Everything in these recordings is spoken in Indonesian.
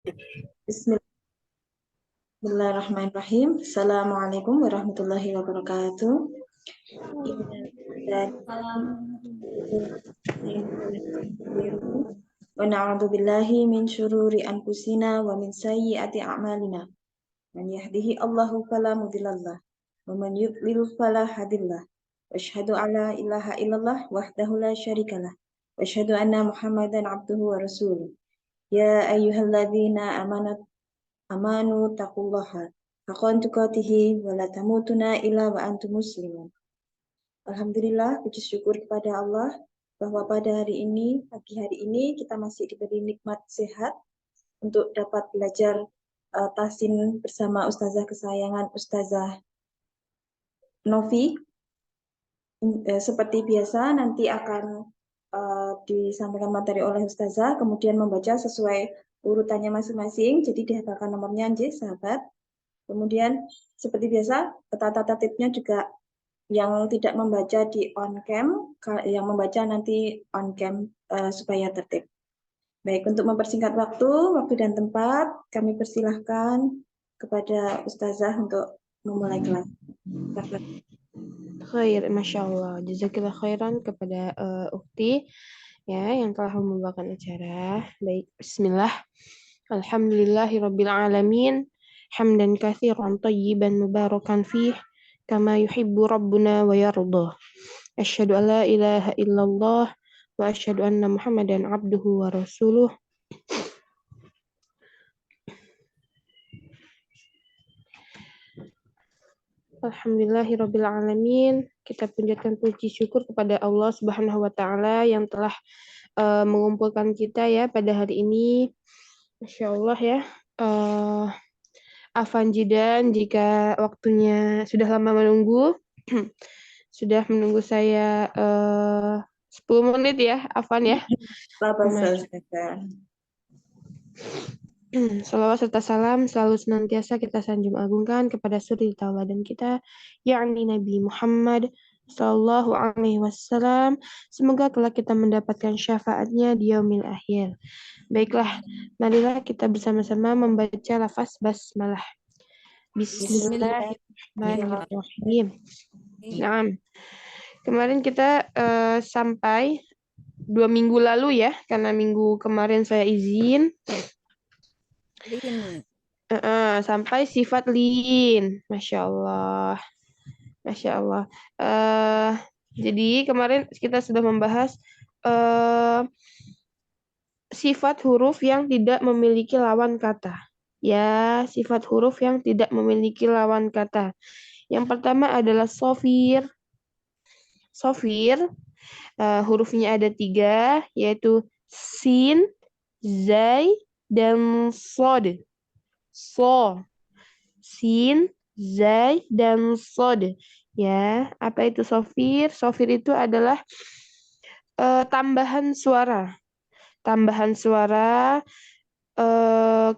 Bismillahirrahmanirrahim. Assalamualaikum warahmatullahi wabarakatuh. Wa na'udzu billahi min syururi anfusina wa min sayyiati a'malina. Man yahdihi Allahu fala mudhillalah wa man yudlil fala hadiyalah. Wa asyhadu an la ilaha illallah wahdahu la syarikalah. Wa asyhadu anna Muhammadan abduhu wa rasuluh. Ya ayyuhalladzina amanu taqullaha haqqa tuqatih wa la tamutunna illa wa antum muslimun. Alhamdulillah, puji syukur kepada Allah bahwa pada pagi hari ini kita masih diberi nikmat sehat untuk dapat belajar tahsin bersama Ustazah kesayangan Ustazah Novi. Seperti biasa nanti akan disampaikan materi oleh Ustazah, kemudian membaca sesuai urutannya masing-masing. Jadi dihafalkan nomornya, sahabat. Kemudian seperti biasa, tata tertibnya juga yang tidak membaca di on cam, yang membaca nanti on cam supaya tertib. Baik, untuk mempersingkat waktu dan tempat, kami persilahkan kepada Ustazah untuk memulai kelas. Khair, Masya Allah. Jazakillah khairan kepada Ukti ya yang telah membawakan acara. Baik, bismillah. Alhamdulillahirabbil alamin. Hamdan katsiran thayyiban mubarakan fih kama yuhibbu rabbuna wa yardah. Asyhadu an la ilaha illallah wa asyhadu anna Muhammadan abduhu wa rasuluh. Alhamdulillahirabbil alamin. Kita panjatkan puji syukur kepada Allah Subhanahu wa taala yang telah mengumpulkan kita ya pada hari ini. Masya Allah ya. Afan Jidan jika waktunya sudah lama menunggu. Sudah menunggu saya 10 menit ya, Afan ya. Salawat serta salam selalu senantiasa kita sanjung agungkan kepada suri tauladan kita, yakni Nabi Muhammad Sallallahu Alaihi Wasallam. Semoga kelak kita mendapatkan syafaatnya di yaumil akhir. Baiklah, marilah kita bersama-sama membaca lafaz basmalah. Bismillahirrahmanirrahim. Nah, kemarin kita sampai 2 minggu lalu ya, karena minggu kemarin saya izin. Sampai sifat lin, Masya Allah. Masya Allah. Jadi kemarin kita sudah membahas sifat huruf yang tidak memiliki lawan kata. Ya, sifat huruf yang tidak memiliki lawan kata. Yang pertama adalah sofir. Sofir, hurufnya ada 3, yaitu sin, zai, dan sod. So, sin, zai, dan sod. Ya, apa itu sofir? Sofir itu adalah tambahan suara. Tambahan suara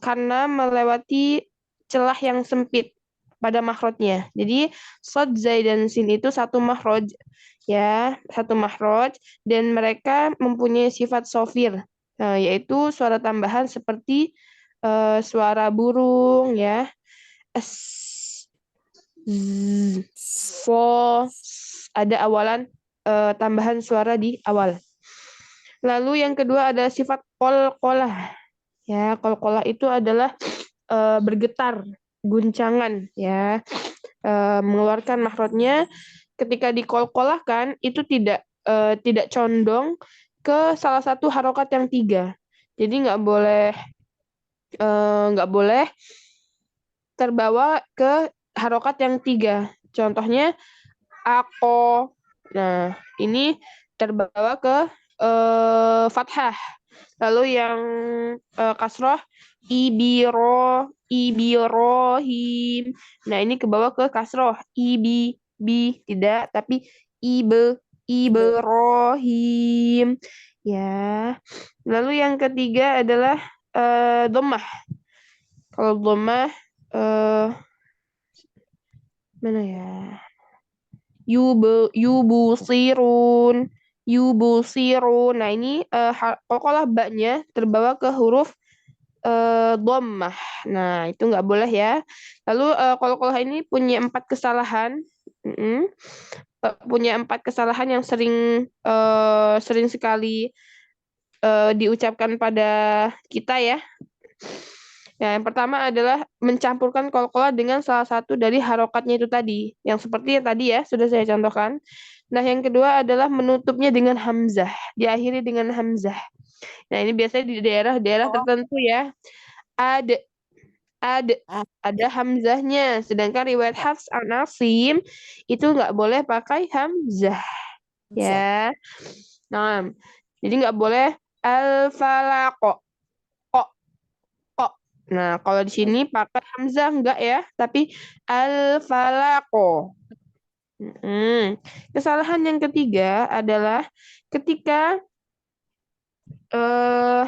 karena melewati celah yang sempit pada makhrajnya. Jadi sod, zai, dan sin itu satu makhraj, ya, satu makhraj, dan mereka mempunyai sifat sofir, yaitu suara tambahan seperti suara burung, ya, s, z, so, ada awalan tambahan suara di awal. Lalu yang kedua ada sifat qalqalah. Ya, qalqalah itu adalah bergetar, guncangan, ya, mengeluarkan makhrajnya ketika dikolkolahkan itu tidak condong ke salah satu harokat yang 3. Jadi nggak boleh terbawa ke harokat yang 3. Contohnya ako. Nah, ini terbawa ke fathah. Lalu yang kasroh ibirohim. Nah, ini ke bawah ke kasroh tidak, tapi iberohim. Ya. Lalu yang ketiga adalah dhammah. Kalau dhammah mana ya? Yubusirun. Yubusirun. Nah, ini qalqalah ba-nya terbawa ke huruf dhammah. Nah, itu nggak boleh ya. Lalu qalqalah ini punya 4 kesalahan. Mm-mm. Punya 4 kesalahan yang sering sekali diucapkan pada kita ya. Ya, yang pertama adalah mencampurkan qalqalah dengan salah satu dari harokatnya itu tadi, yang seperti yang tadi ya sudah saya contohkan. Nah, yang kedua adalah menutupnya dengan hamzah, diakhiri dengan hamzah. Nah, ini biasanya di daerah-daerah Oh, tertentu ya. Ada ada ah, ada hamzahnya, sedangkan riwayat Hafs an Asim itu nggak boleh pakai hamzah bisa. ya. Nah, jadi nggak boleh al-falaq. Kok. Nah, kalau di sini pakai hamzah enggak ya, tapi al-falaqo. Kesalahan yang ketiga adalah ketika eh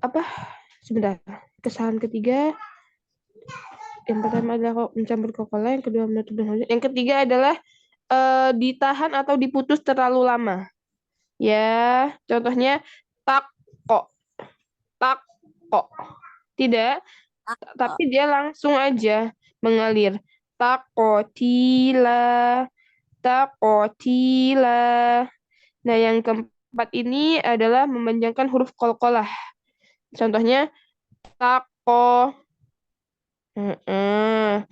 apa? Sebentar. Kesalahan ketiga yang pertama adalah mencampur Coca-Cola, yang kedua menutup dengan hamzah. Yang ketiga adalah ditahan atau diputus terlalu lama. Ya, contohnya tak kok, tak kok. Tidak, Oh, tapi dia langsung aja mengalir. Takotila, takotila. Nah, yang keempat ini adalah memanjangkan huruf qalqalah. Contohnya tako. Heeh.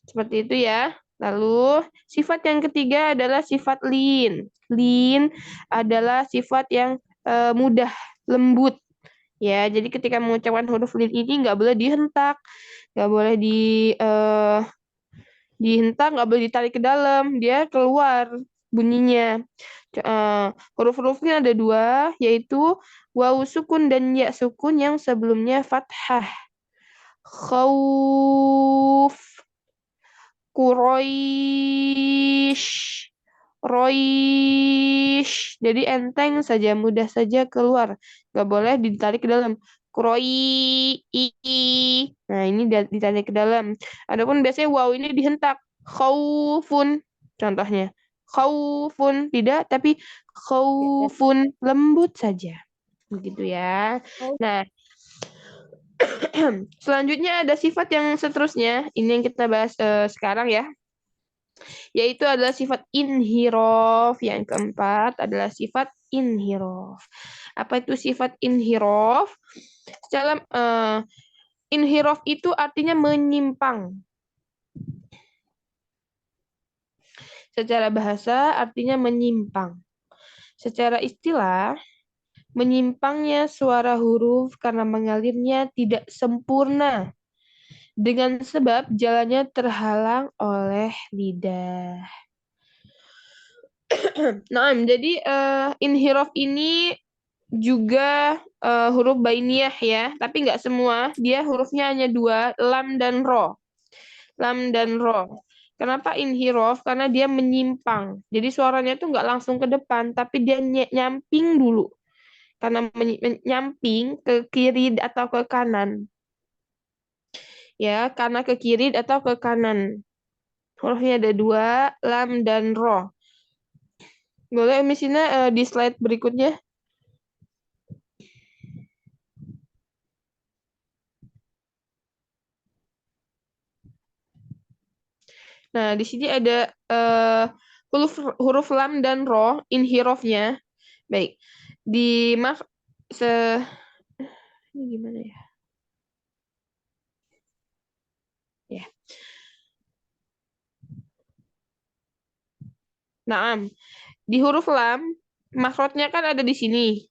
Seperti itu ya. Lalu, sifat yang ketiga adalah sifat lin. Lin adalah sifat yang mudah, lembut. Ya, jadi ketika mengucapkan huruf lin ini nggak boleh dihentak, nggak boleh eh, dihentak, nggak boleh ditarik ke dalam, dia keluar bunyinya. Huruf-hurufnya ada dua, yaitu wawu sukun dan ya sukun yang sebelumnya fathah. Khauf, Quraisy, Roish. Jadi enteng saja, mudah saja keluar. Nggak boleh ditarik ke dalam. Kroi, Nah, ini ditarik ke dalam. Adapun biasanya wow ini dihentak. Khaufun. Contohnya. Khaufun. Tidak, tapi ya. khaufun. Lembut saja. Begitu ya. Oh, Nah, selanjutnya ada sifat yang seterusnya. Ini yang kita bahas sekarang ya, yaitu adalah sifat inhirof. Yang keempat adalah sifat inhirof. Apa itu sifat inhirof? Dalam inhirof itu artinya menyimpang. Secara bahasa artinya menyimpang. Secara istilah, menyimpangnya suara huruf karena mengalirnya tidak sempurna dengan sebab jalannya terhalang oleh lidah. Nah, jadi inhirof ini juga huruf bainiyah ya, tapi nggak semua. Dia hurufnya hanya dua, lam dan ro. Lam dan ro. Kenapa inhirof? Karena dia menyimpang. Jadi suaranya itu nggak langsung ke depan, tapi dia nyamping dulu. Karena nyamping ke kiri atau ke kanan. Ya, karena ke kiri atau ke kanan. Hurufnya ada dua, lam dan ro. Boleh misalnya di slide berikutnya. Nah, di sini ada huruf huruf lam dan ro, inhirofnya. Baik. Di maaf se ini gimana ya? Ya. Nah, di huruf lam makrotnya kan ada di sini.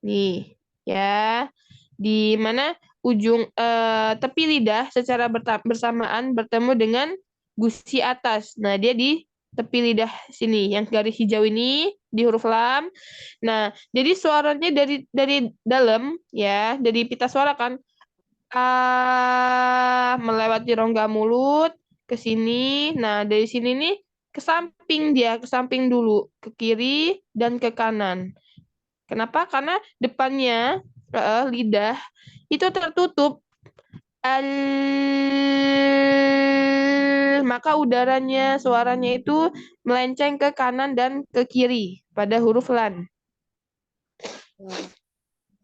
Nih, ya. Di mana ujung tepi lidah secara bersamaan bertemu dengan gusi atas. Nah, dia di tepi lidah sini, yang garis hijau ini di huruf lam. Nah, jadi suaranya dari dalam ya, dari pita suara kan melewati rongga mulut ke sini. Nah, dari sini nih ke samping dulu, ke kiri dan ke kanan. Kenapa? Karena depannya lidah itu tertutup. Al maka udaranya, suaranya itu melenceng ke kanan dan ke kiri pada huruf lan. ya.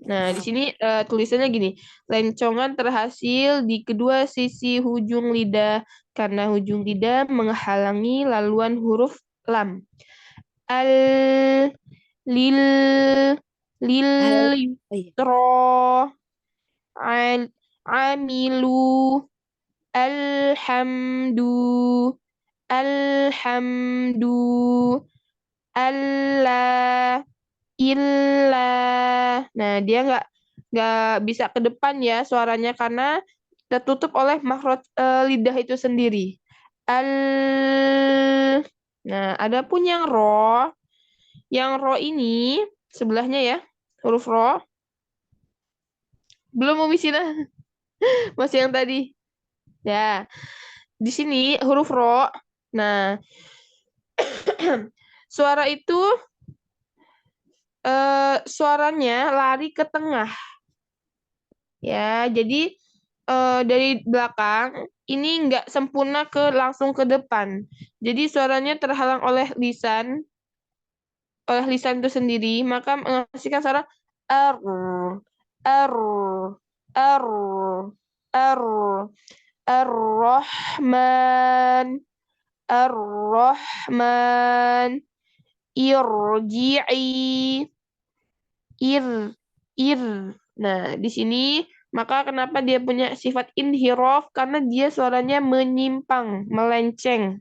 Nah, di sini tulisannya gini, lencongan terhasil di kedua sisi hujung lidah karena hujung lidah menghalangi laluan huruf lam. Al, lil, lil, Oh iya. yusra, al, amilu, alhamdu, alhamdu, Allah, illa. Nah, dia nggak bisa ke depan ya suaranya karena tertutup oleh makhraj lidah itu sendiri. Al. Nah, ada pun yang ro ini sebelahnya ya, huruf ro. Belum Umi Sina, masih yang tadi. Ya, di sini huruf ro. Nah, suara itu suaranya lari ke tengah. Ya, jadi dari belakang ini nggak sempurna langsung ke depan. Jadi suaranya terhalang oleh lisan itu sendiri, maka menghasilkan suara er, er, er, er, ar-Rahman, ar-Rahman, irji'i, ir, ir. Nah, di sini maka kenapa dia punya sifat inhiraf? Karena dia suaranya menyimpang, melenceng.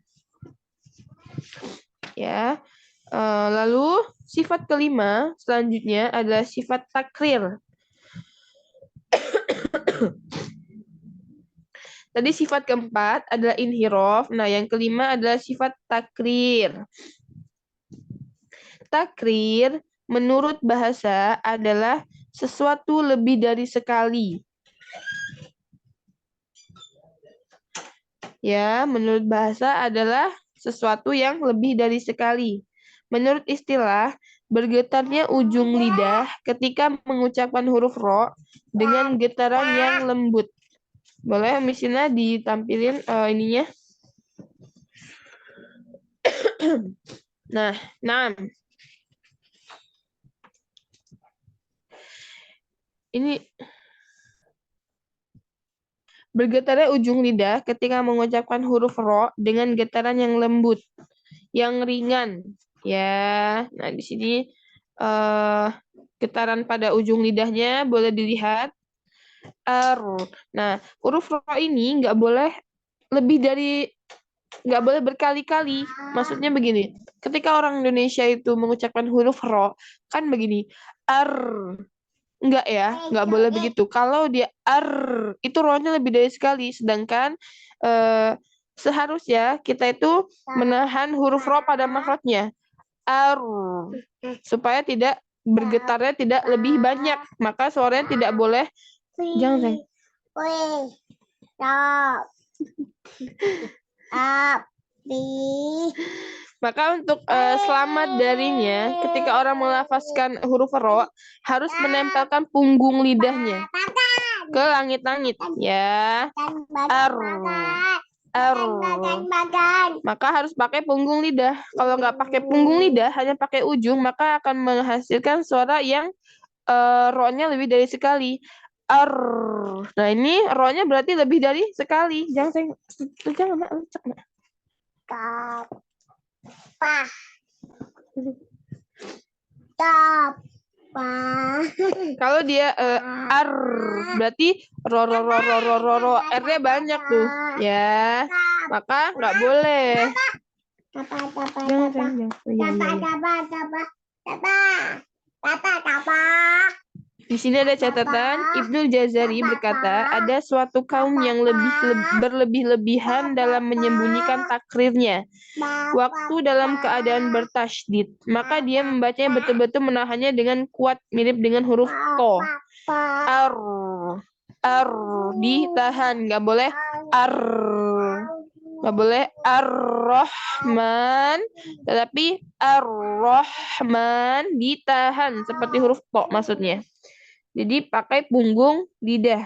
Ya. Lalu sifat kelima selanjutnya adalah sifat takrir. Tadi sifat keempat adalah inhiraf. Nah, yang kelima adalah sifat takrir. Takrir menurut bahasa adalah sesuatu lebih dari sekali. Ya, menurut bahasa adalah sesuatu yang lebih dari sekali. Menurut istilah, bergetarnya ujung lidah ketika mengucapkan huruf ro dengan getaran yang lembut. Boleh misalnya ditampilin ininya. Nah, 6. Ini bergetarnya ujung lidah ketika mengucapkan huruf ro dengan getaran yang lembut, yang ringan. Ya, nah di sini getaran pada ujung lidahnya boleh dilihat. Nah, huruf ro ini nggak boleh berkali-kali. Maksudnya begini, ketika orang Indonesia itu mengucapkan huruf ro, kan begini, enggak ya, nggak boleh begitu. Kalau dia itu ro-nya lebih dari sekali, sedangkan seharusnya kita itu menahan huruf ro pada makhrajnya. Supaya bergetarnya tidak lebih banyak, maka suaranya tidak boleh. Jangan, Maka untuk selamat darinya, ketika orang melafazkan huruf ro, harus menempelkan punggung lidahnya ke langit-langit, ya. Maka harus pakai punggung lidah. Kalau nggak pakai punggung lidah, hanya pakai ujung, maka akan menghasilkan suara yang ro-nya lebih dari sekali. Nah, ini ro-nya berarti lebih dari sekali. Jangan Mak. Kalau dia berarti ro, R-nya banyak tuh, ya. Maka nggak boleh. Di sini ada catatan, Ibnu Jazari berkata, ada suatu kaum yang berlebih-lebihan dalam menyembunyikan takrirnya. Waktu dalam keadaan bertasydid, maka dia membacanya betul-betul menahannya dengan kuat, mirip dengan huruf to. Ditahan, nggak boleh nggak boleh ar-Rahman, tetapi ar-Rahman ditahan seperti huruf to maksudnya. Jadi pakai punggung lidah.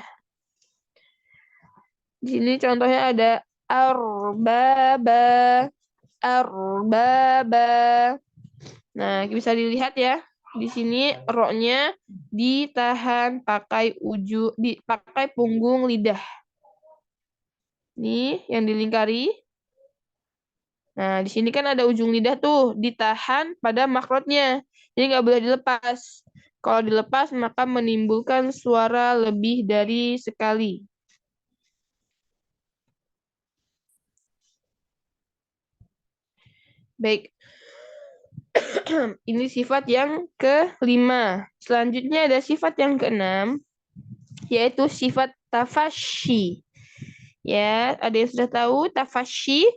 Di sini contohnya ada arbaba. Nah, bisa dilihat ya. di sini ro-nya ditahan pakai pakai punggung lidah. Ini yang dilingkari. Nah, di sini kan ada ujung lidah tuh, ditahan pada makrotnya. Jadi nggak boleh dilepas. Kalau dilepas, maka menimbulkan suara lebih dari sekali. Baik. Ini sifat yang ke-5. Selanjutnya ada sifat yang ke-6, yaitu sifat tafashi. Ya, ada yang sudah tahu tafashi?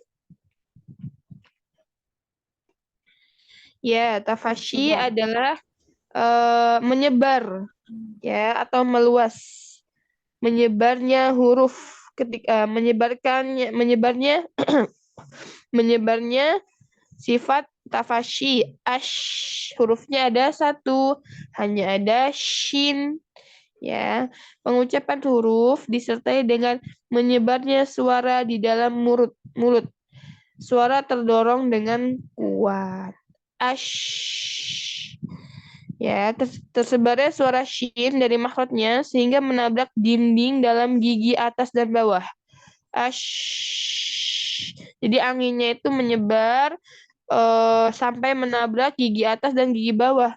Ya, tafashi adalah menyebar, ya, atau meluas. Menyebarnya huruf ketika menyebarnya sifat tafashi. Hurufnya ada 1, hanya ada shin. Ya, pengucapan huruf disertai dengan menyebarnya suara di dalam mulut. Suara terdorong dengan kuat. Ya, tersebarnya suara shin dari makrotnya sehingga menabrak dinding dalam gigi atas dan bawah. Jadi anginnya itu menyebar sampai menabrak gigi atas dan gigi bawah.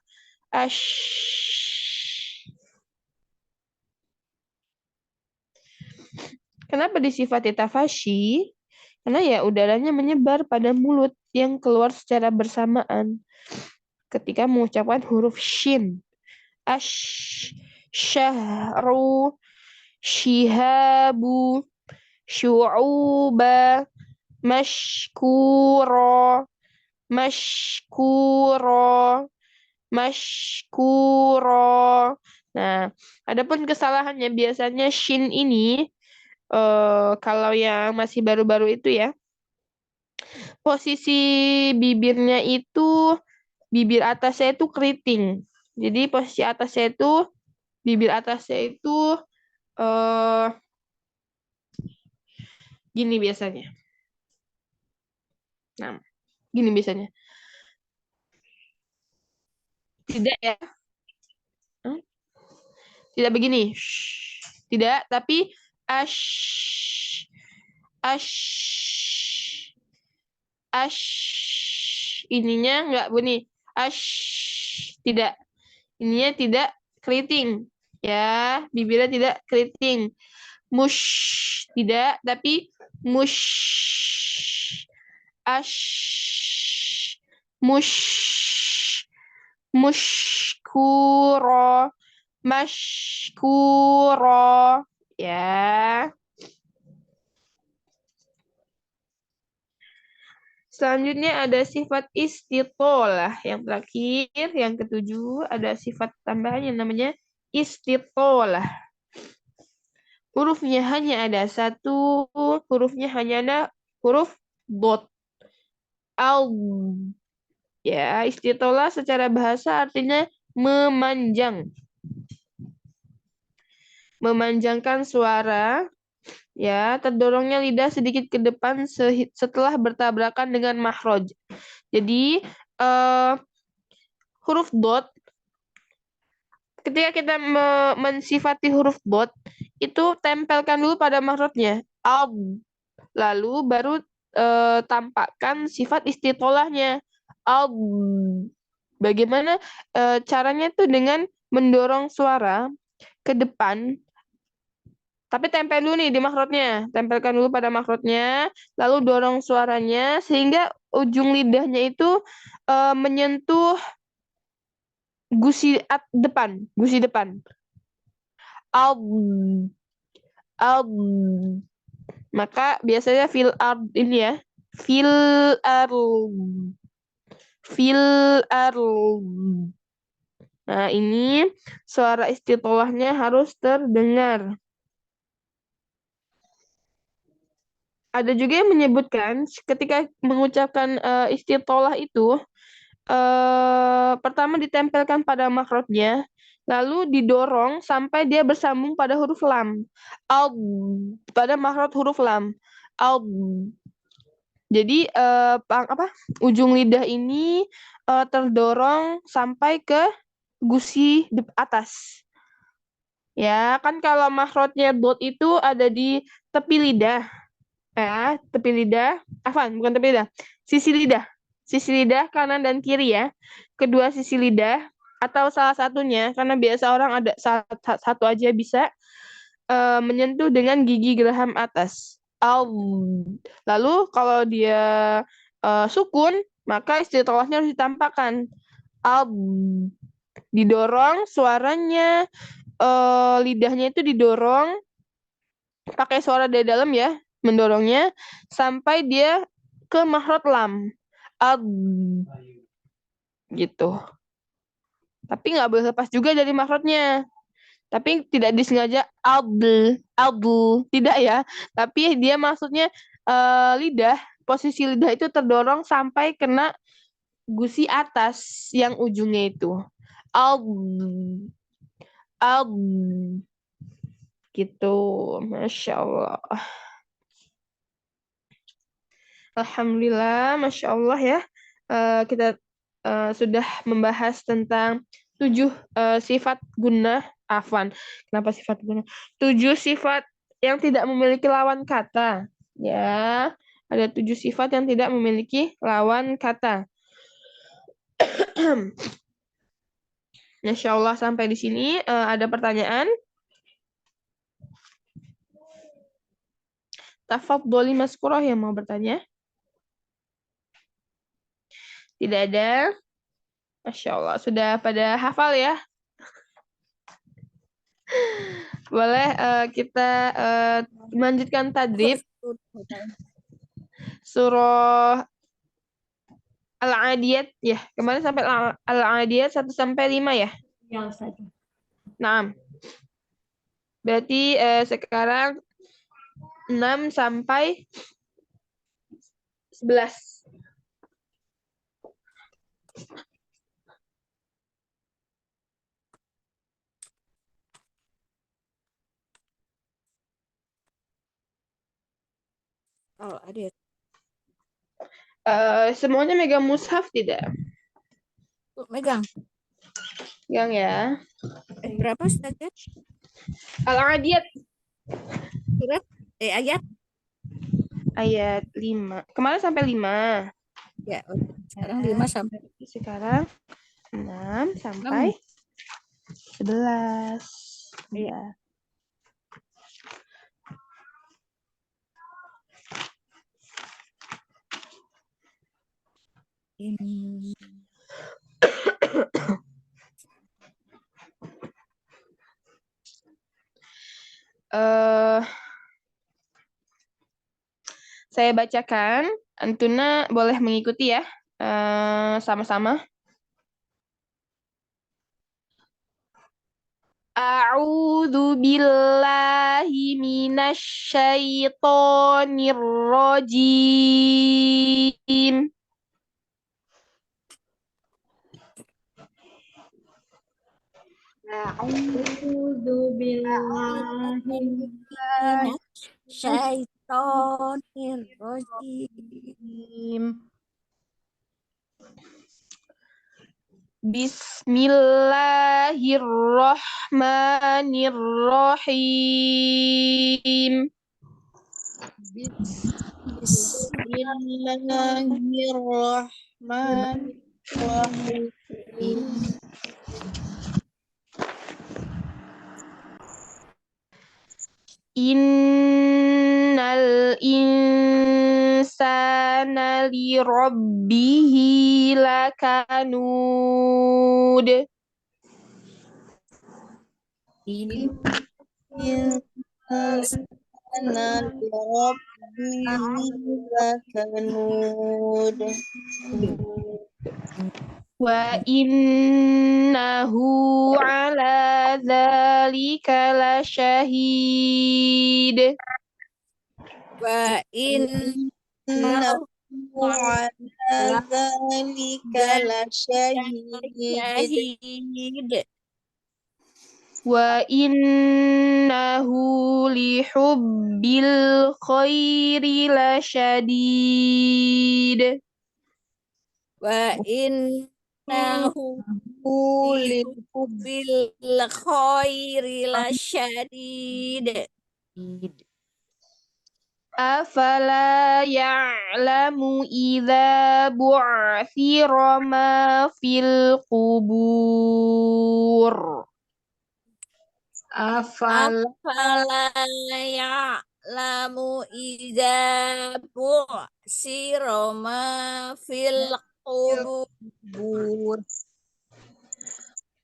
Kenapa disifati tafashi? Karena ya udaranya menyebar pada mulut yang keluar secara bersamaan ketika mengucapkan huruf shin. Syahru, shihabu, syu'uba, mashkuro, mashkuro, mashkuro. Nah, adapun kesalahannya biasanya shin ini kalau yang masih baru-baru itu ya, posisi bibirnya itu, bibir atasnya itu keriting. Jadi posisi atasnya itu, bibir atasnya itu gini biasanya. Nah, gini biasanya. Tidak ya. Tidak begini. Tidak, tapi ininya enggak bunyi. Tidak. Ininya tidak keriting. Ya, bibirnya tidak keriting. Tidak, tapi mushkuro, mashkuro, ya. Selanjutnya ada sifat istitolah. Yang terakhir, yang ke-7, ada sifat tambahan yang namanya istitolah. Hurufnya hanya ada 1, hurufnya hanya ada huruf dot. Ya, istitolah secara bahasa artinya memanjang. Memanjangkan suara, ya, terdorongnya lidah sedikit ke depan setelah bertabrakan dengan makhraj. Jadi huruf dot, ketika kita mensifati huruf dot, itu tempelkan dulu pada makhrajnya. Lalu baru tampakkan sifat istitolahnya. Bagaimana caranya itu dengan mendorong suara ke depan, tapi tempel dulu nih di makrotnya. Tempelkan dulu pada makrotnya, lalu dorong suaranya sehingga ujung lidahnya itu menyentuh gusi depan. Maka biasanya fil ard ini ya. Fil ard. Nah, ini suara istitolahnya harus terdengar. Ada juga yang menyebutkan ketika mengucapkan istitolah itu pertama ditempelkan pada makrotnya, lalu didorong sampai dia bersambung pada huruf lam. Pada makrot huruf lam. Jadi ujung lidah ini terdorong sampai ke gusi atas. Ya, kan kalau makhrajnya dot itu ada di tepi lidah. Ya, tepi lidah. Afwan, bukan tepi lidah. Sisi lidah. Sisi lidah kanan dan kiri ya. Kedua sisi lidah atau salah satunya karena biasa orang ada satu aja bisa menyentuh dengan gigi geraham atas. Al. Lalu kalau dia sukun, maka istilahnya harus ditampakkan. Al. Didorong suaranya, lidahnya itu didorong pakai suara dari dalam ya, mendorongnya sampai dia ke makhraj lam. Al. Gitu. Tapi nggak boleh lepas juga dari makhrajnya. Tapi tidak disengaja adl, tidak ya. Tapi dia maksudnya lidah, posisi lidah itu terdorong sampai kena gusi atas yang ujungnya itu. Adl, adl, gitu. Masya Allah. Alhamdulillah, Masya Allah ya. Kita sudah membahas tentang 7 sifat gunnah. Afwan, kenapa sifat gunnah? 7 sifat yang tidak memiliki lawan kata. Ya, ada 7 sifat yang tidak memiliki lawan kata. Masya Allah, sampai di sini ada pertanyaan. Tafadholi Maskurah yang mau bertanya. Tidak ada. Masya Allah, sudah pada hafal ya? Boleh kita melanjutkan tadrib surah Al-Adiyat ya. Kemarin sampai Al-Adiyat 1 sampai 5 ya. Yang saja. Nah, berarti sekarang 6 sampai 11. Oh, ada. Semuanya megang mushaf tidak? Megang. Megang ya. Berapa saja? Al-Adiyat Surat? Ayat? ayat 5. Kemarin sampai 5. Ya, sekarang 5 sampai. Sekarang 6 sampai 11. Iya. Ini. Saya bacakan, Antuna boleh mengikuti ya, sama-sama. A'udzu billahi minasy syaithanir rajim. A'udzu billahi Syaitonir rajim. Bismillahirrahmanirrahim. Bismillahirrahmanirrahim. Innal insana li rabbihi lakanud. Insana li rabbihi lakanud. Wa innahu ala dzalika lasyahid. Wa innahu ala dzalika lasyahid. Wa innahu li hubbil khairi lasyadid. Wa innahu bil khairi lasyadid. Afala ya'lamu idza bu'thira ma fil qubur. Afala Afala ya'lamu idza bu'sira ma fil qubur.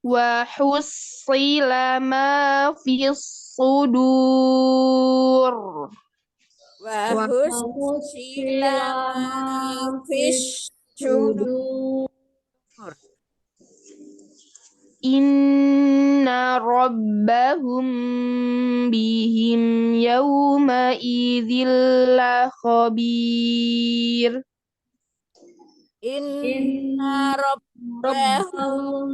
Wa hussila ma fis sudur. Wa wa husila ma fis sudur. Inna rabbahum bihim yawma idzil khabir. Inna rabbahum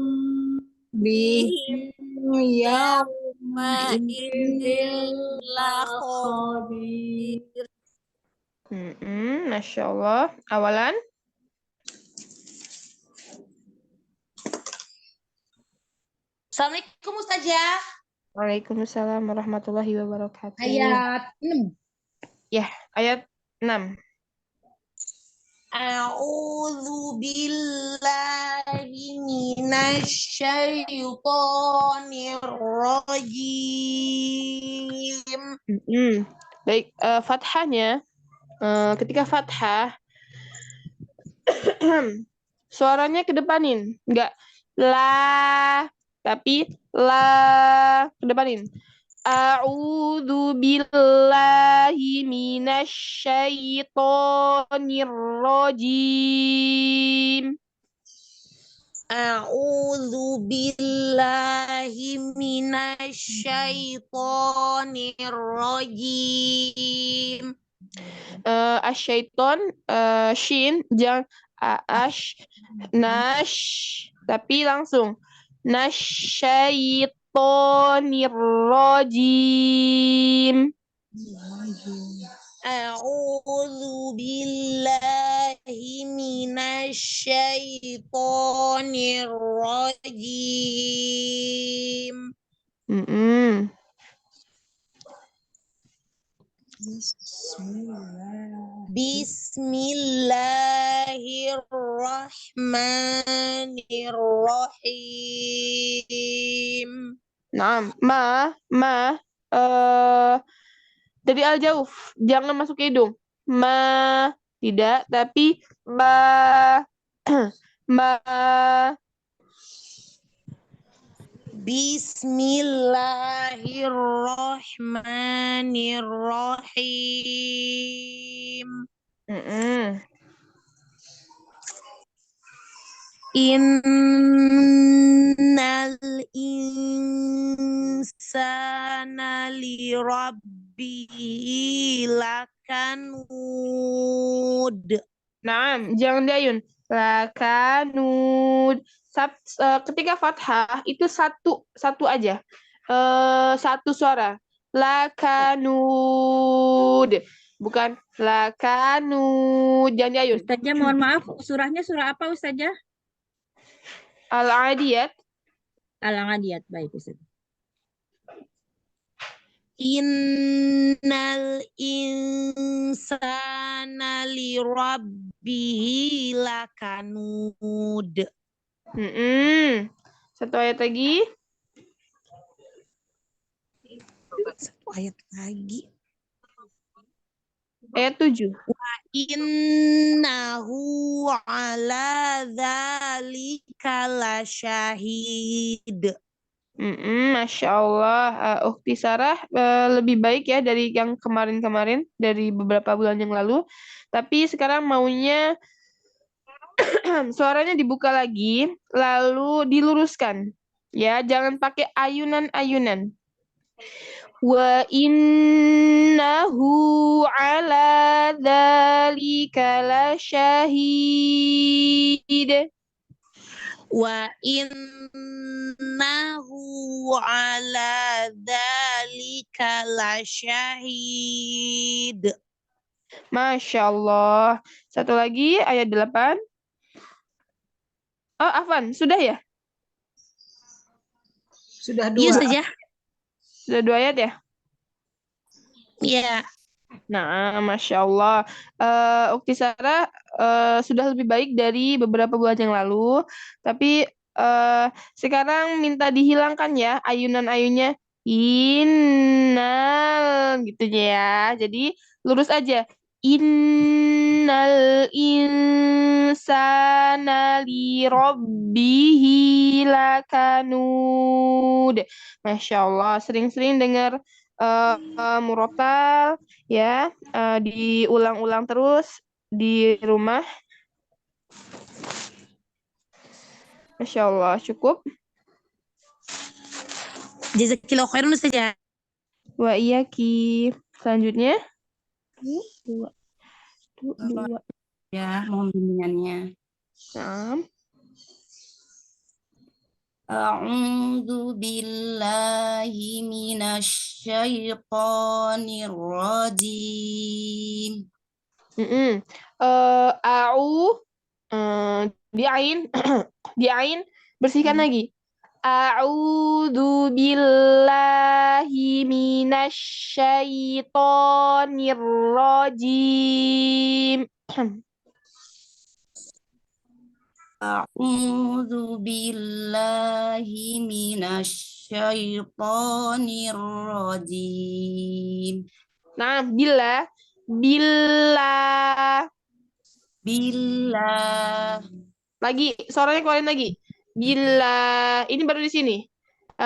bihim yawma idzil lakhabir. Masya Allah. Awalan. Assalamualaikum Ustazah. Waalaikumsalam warahmatullahi wabarakatuh. Ayat 6. Ya, ayat 6. A'udzu billahi minasyaitonir rajim. Baik, fathahnya ketika fathah suaranya kedepanin, enggak la, tapi la kedepanin. A'udzu billahi minasyaitonir rajim. A'udzu billahi minasyaitonir rajim. Asyaiton shin jangan ash nash tapi langsung nasyaitonir rajim. A'udzu billahi minasyaitonir rajim. Bismillahirrahmanirrahim. Nah, dari al-jauf, jangan masuk ke hidung. Tidak, tapi ma. Bismillahirrahmanirrahim. Innal insana lirabbihi lakanud. Nah, jangan diayun. Lakanud. Ketika fathah itu satu aja. Satu suara. Lakanud. Bukan lakanud. Jangan diayun. Ustazah, mohon maaf, surahnya surah apa Ustazah? Al-Adiyat. Al-Adiyat, baik Ustazah. Innal insana lirabbihi lakanud. Satu ayat lagi. Ayat 7. Wa innahu ala dzalika lasyahid. Masya Allah, Ukti Sarah lebih baik ya dari yang kemarin-kemarin, dari beberapa bulan yang lalu. Tapi sekarang maunya suaranya dibuka lagi, lalu diluruskan. Ya, jangan pakai ayunan-ayunan. Wa innahu ala dzalika lasyahid. Wa innahu ala dzalika lasyahid. Masya Allah. Satu lagi, ayat 8. Oh, Afwan, sudah ya? Sudah Iya dua. saja. Sudah 2 ayat ya? Iya. Nah, Masya Allah. Ukti Sarah sudah lebih baik dari beberapa bulan yang lalu, tapi sekarang minta dihilangkan ya ayunan-ayunnya. Innal gitu ya. Jadi lurus aja. Innal insana li rabbihi lakanud. Masya Allah, sering-sering dengar murotal ya, diulang-ulang terus di rumah. Masya Allah, cukup. Jazakillahu khairan saja. Wa iyaki. Selanjutnya. Dua. Dua. Ya, mohon bimbingannya. Nah. A'udzu billahi minasyaitonir rajim. Au di ain di ain bersihkan lagi. A'udzu billahi minasyaitonir rajim. A'udzu billahi minasyaitonir rajim. Nah, bila Billah. lagi suaranya keluarin lagi. Bila ini baru di sini.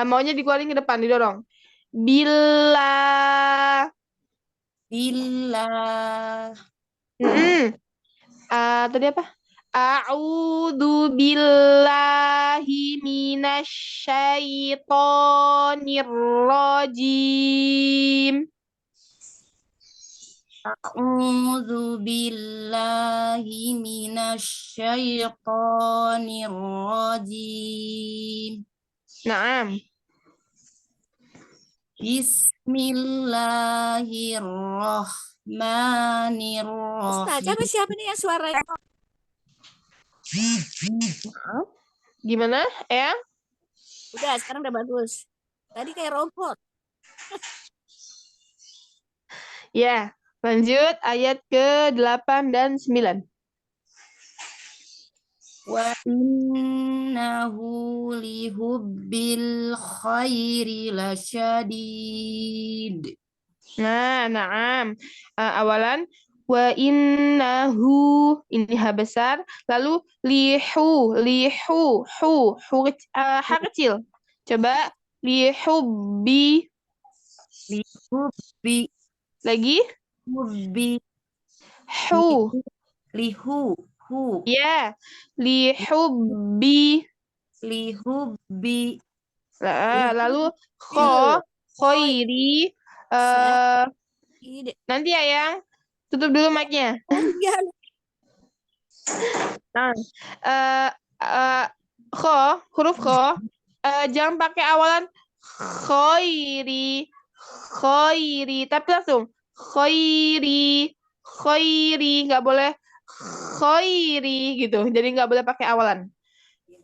Maunya dikeluarin ke depan, didorong. Bila Billah. tadi apa? A'udzu billahi minasyaitonir rajim. A'udzu billahi minasyaitonir rajim. Naam. Bismillahirrahmanirrahim. Ustazah, siapa nih yang suaranya? Gimana, Eyang? Udah, sekarang udah bagus. Tadi kayak robot. Ya, lanjut ayat ke-8 dan 9. Wa innahu lihubbil khairi lasyadid. Nah, naam. Awalan wa innahu ini ha besar, lalu hu ha kecil. Coba lihubbi Lihubbi. lagi Hubbi. hu. Lihu. Hu. Ya, lihubbi. Lihubbi. Lalu khairi Ide. nanti ya yang tutup dulu mic-nya. Oh iya. Nah, huruf kho, jangan pakai awalan khairi, tapi langsung khairi, nggak boleh khairi gitu. Jadi nggak boleh pakai awalan.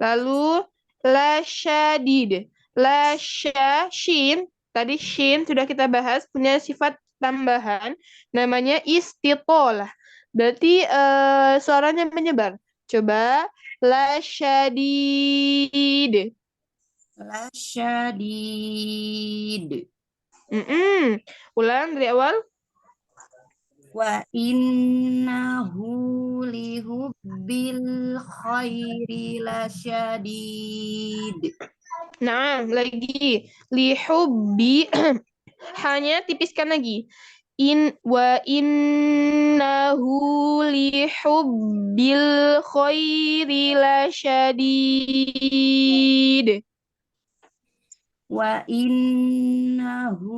Lalu lasyadid, shin, tadi shin sudah kita bahas punya sifat tambahan namanya istitolah. Berarti suaranya menyebar. Coba lasyadid. Lasyadid. Ulang dari awal. Wa innahu lihubbil khairi lasyadid. Nah, lagi lihubbi hanya tipiskan lagi. Wa innahu lihubbil khairi lasyadid. Wa innahu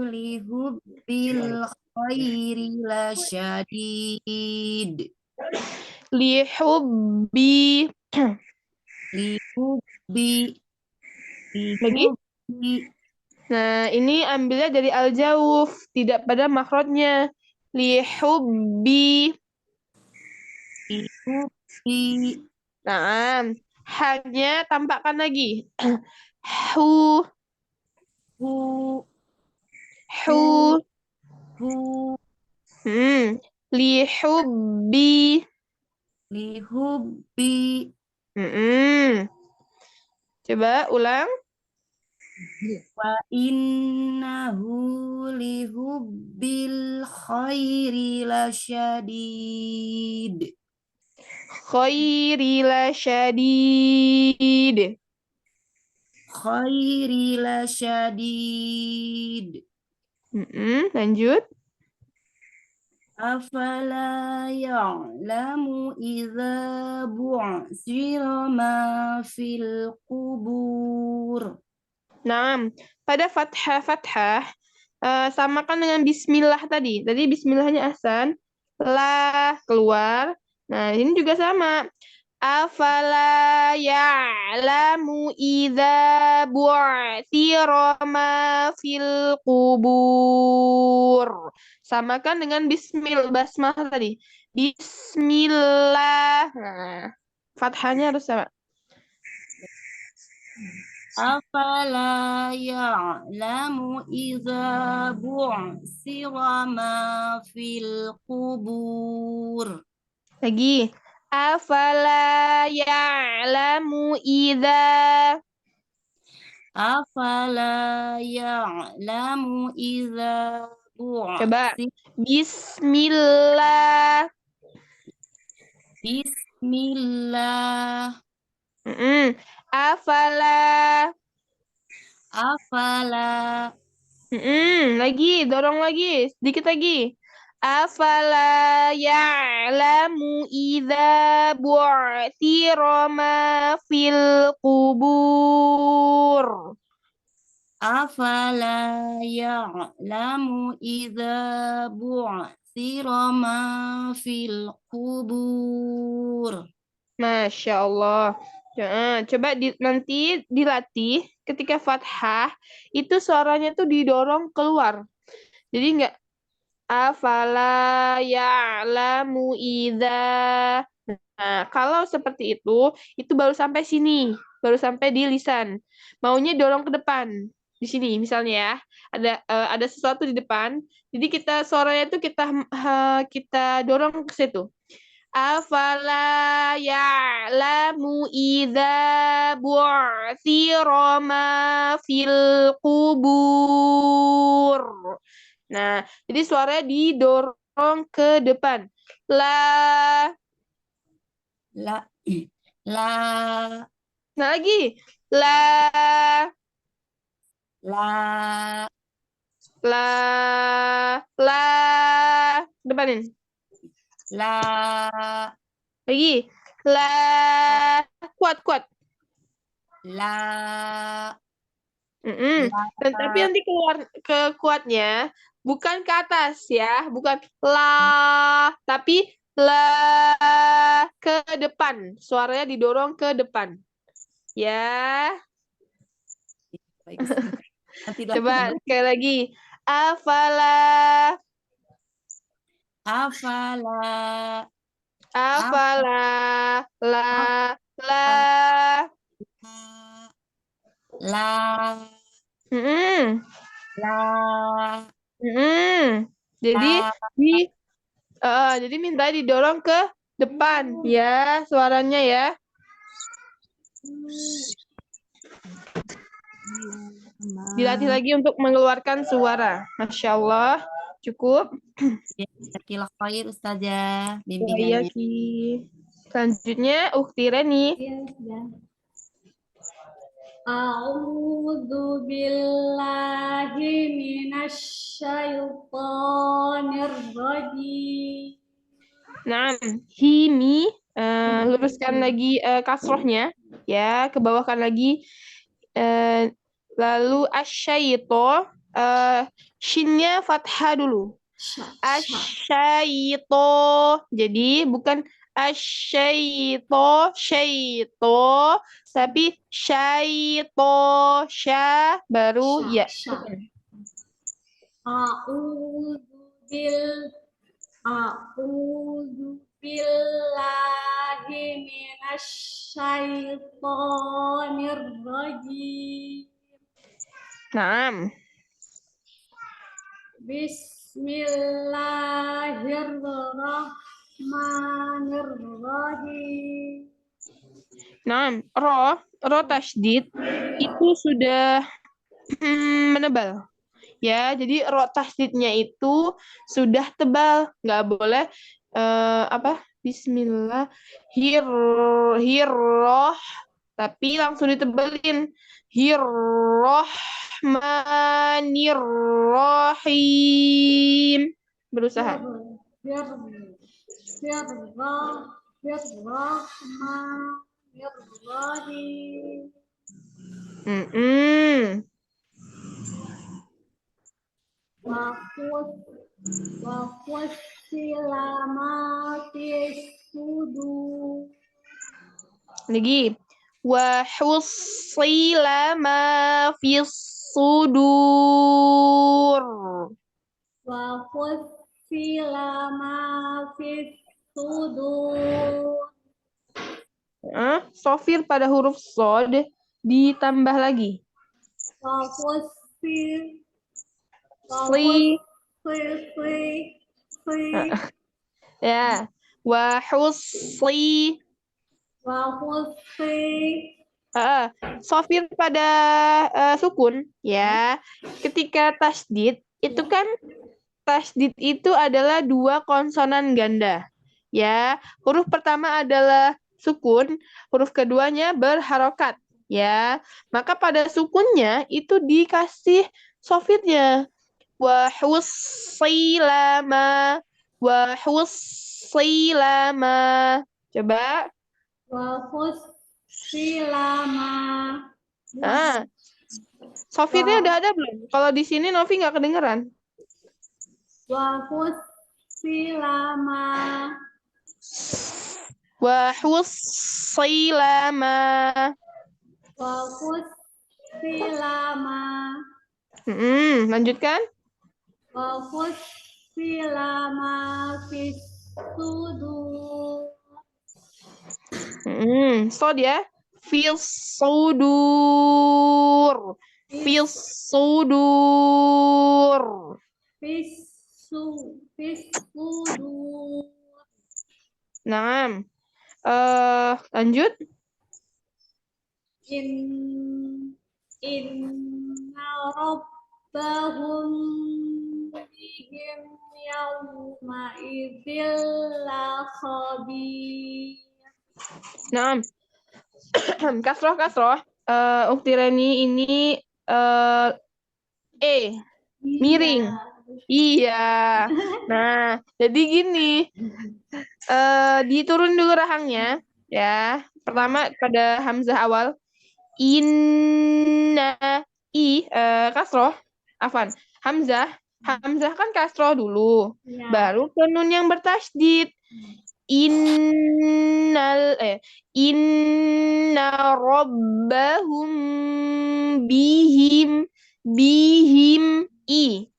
lihubbil khairi lasyadid. Lihubbi. Lihubbi. Lagi? Nah, ini ambilnya dari al-jauf, tidak pada makhrajnya. Lihubbi. Lihubbi. Nah, Hanya tampakkan lagi. Hu, hu hu. hu Lihubbi. lihubbi Coba ulang. wa innahu lihubbil khairi lasyadid. Khairil syadid. Khairi lasyadid. Lanjut. Afala ya'lamu idza bu'sira ma fil qubur. Nah, pada fathah samakan dengan bismillah tadi. Tadi bismillahnya asan, la keluar. Nah, ini juga sama. Afala ya'lamu idza bu'thira ma fil qubur. Samakan dengan basmalah tadi. Bismillah. Nah, fathahnya harus sama. Afala ya'lamu idza bu'sira ma fil qubur. Lagi. Afala ya'lamu idza. Afala ya'lamu idza Coba. bu'sira. Bismillah. Bismillah. Afala. Afala. Lagi, dorong lagi, sedikit lagi. Afala ya'lamu idza bu'thira ma fil qubur. Afala ya'lamu idza bu'sira ma fil qubur. Masya Allah. Coba nanti dilatih ketika fathah itu suaranya tuh didorong keluar. Jadi enggak afala ya'lamu idza. Nah, kalau seperti itu baru sampai sini, baru sampai di lisan. Maunya dorong ke depan. Di sini misalnya ya, ada sesuatu di depan. Jadi suaranya itu kita dorong ke situ. Afala ya'lamu idza bu'thira ma fil qubur. Nah, jadi suaranya didorong ke depan. La. La. La. Nah, lagi. La. La. La. Depanin. La. Lagi. La. Kuat. La. Dan tapi nanti keluar ke kuatnya bukan ke atas ya, bukan la, tapi la ke depan. Suaranya didorong ke depan. Ya. Baik, nanti Coba latihan. sekali lagi. Afala. Afala. Afala. La. La. Mm-mm. La. Jadi La. jadi minta didorong ke depan ya suaranya ya. Dilatih lagi untuk mengeluarkan suara. Masya Allah. Cukup. Jazakallah khair Ustazah Iya, bimbingannya. Ki. Selanjutnya Ukti Reni. A'udzu billahi minasyaitonir rajim. Nah, himi luruskan lagi kasrohnya ya, ke bawahkan lagi. Lalu asyaito shinnya fathah dulu. Asyaito. Jadi bukan asyaito, syaito, tapi syaito, sya baru ya. A'udzu billahi minasyaitonir rajim. Naam. Bismillahirrahmanirrahim. Naam. Ro tasydid itu sudah menebal. Ya, jadi ro tasydidnya itu sudah tebal, nggak boleh Bismillah hirroh, tapi langsung ditebelin hirrohmanirrohim. Berusaha. Bismillahirrahmanirrahim. Wa silama fis sudur. Lagi. Wa hussila ma fis sudur. Wa silama fis sudur. Sofir pada huruf sod ditambah lagi. Wa Sli. Ya. Wa hussi. Sofir pada sukun ya. Ketika tasydid itu kan tasydid itu adalah dua konsonan ganda. Ya, huruf pertama adalah sukun, huruf keduanya berharokat ya. Maka pada sukunnya itu dikasih sofirnya. Wa hussilama. Wa hussilama. Coba. Wa hussilama. Sofirnya udah ada belum? Kalau di sini Novi nggak kedengeran. Wa hussilama. Wa hussilama. Wa hussilama. Lanjutkan. Wa hussilama fis sudur. Sod ya. Fis sudur. Fis sudur. Fis sudur. Naam. Lanjut. Inna rabbahum bihim yawma idzil lakhabir. Naam. Kasroh. Ukti Reni ini miring. Iya. Nah, jadi gini. Diturun dulu rahangnya ya. Pertama pada hamzah awal. Inna kasroh. Afan. Hamzah kan kasroh dulu. Ya. Baru ke nun yang bertasydid. Inna rabbahum bihim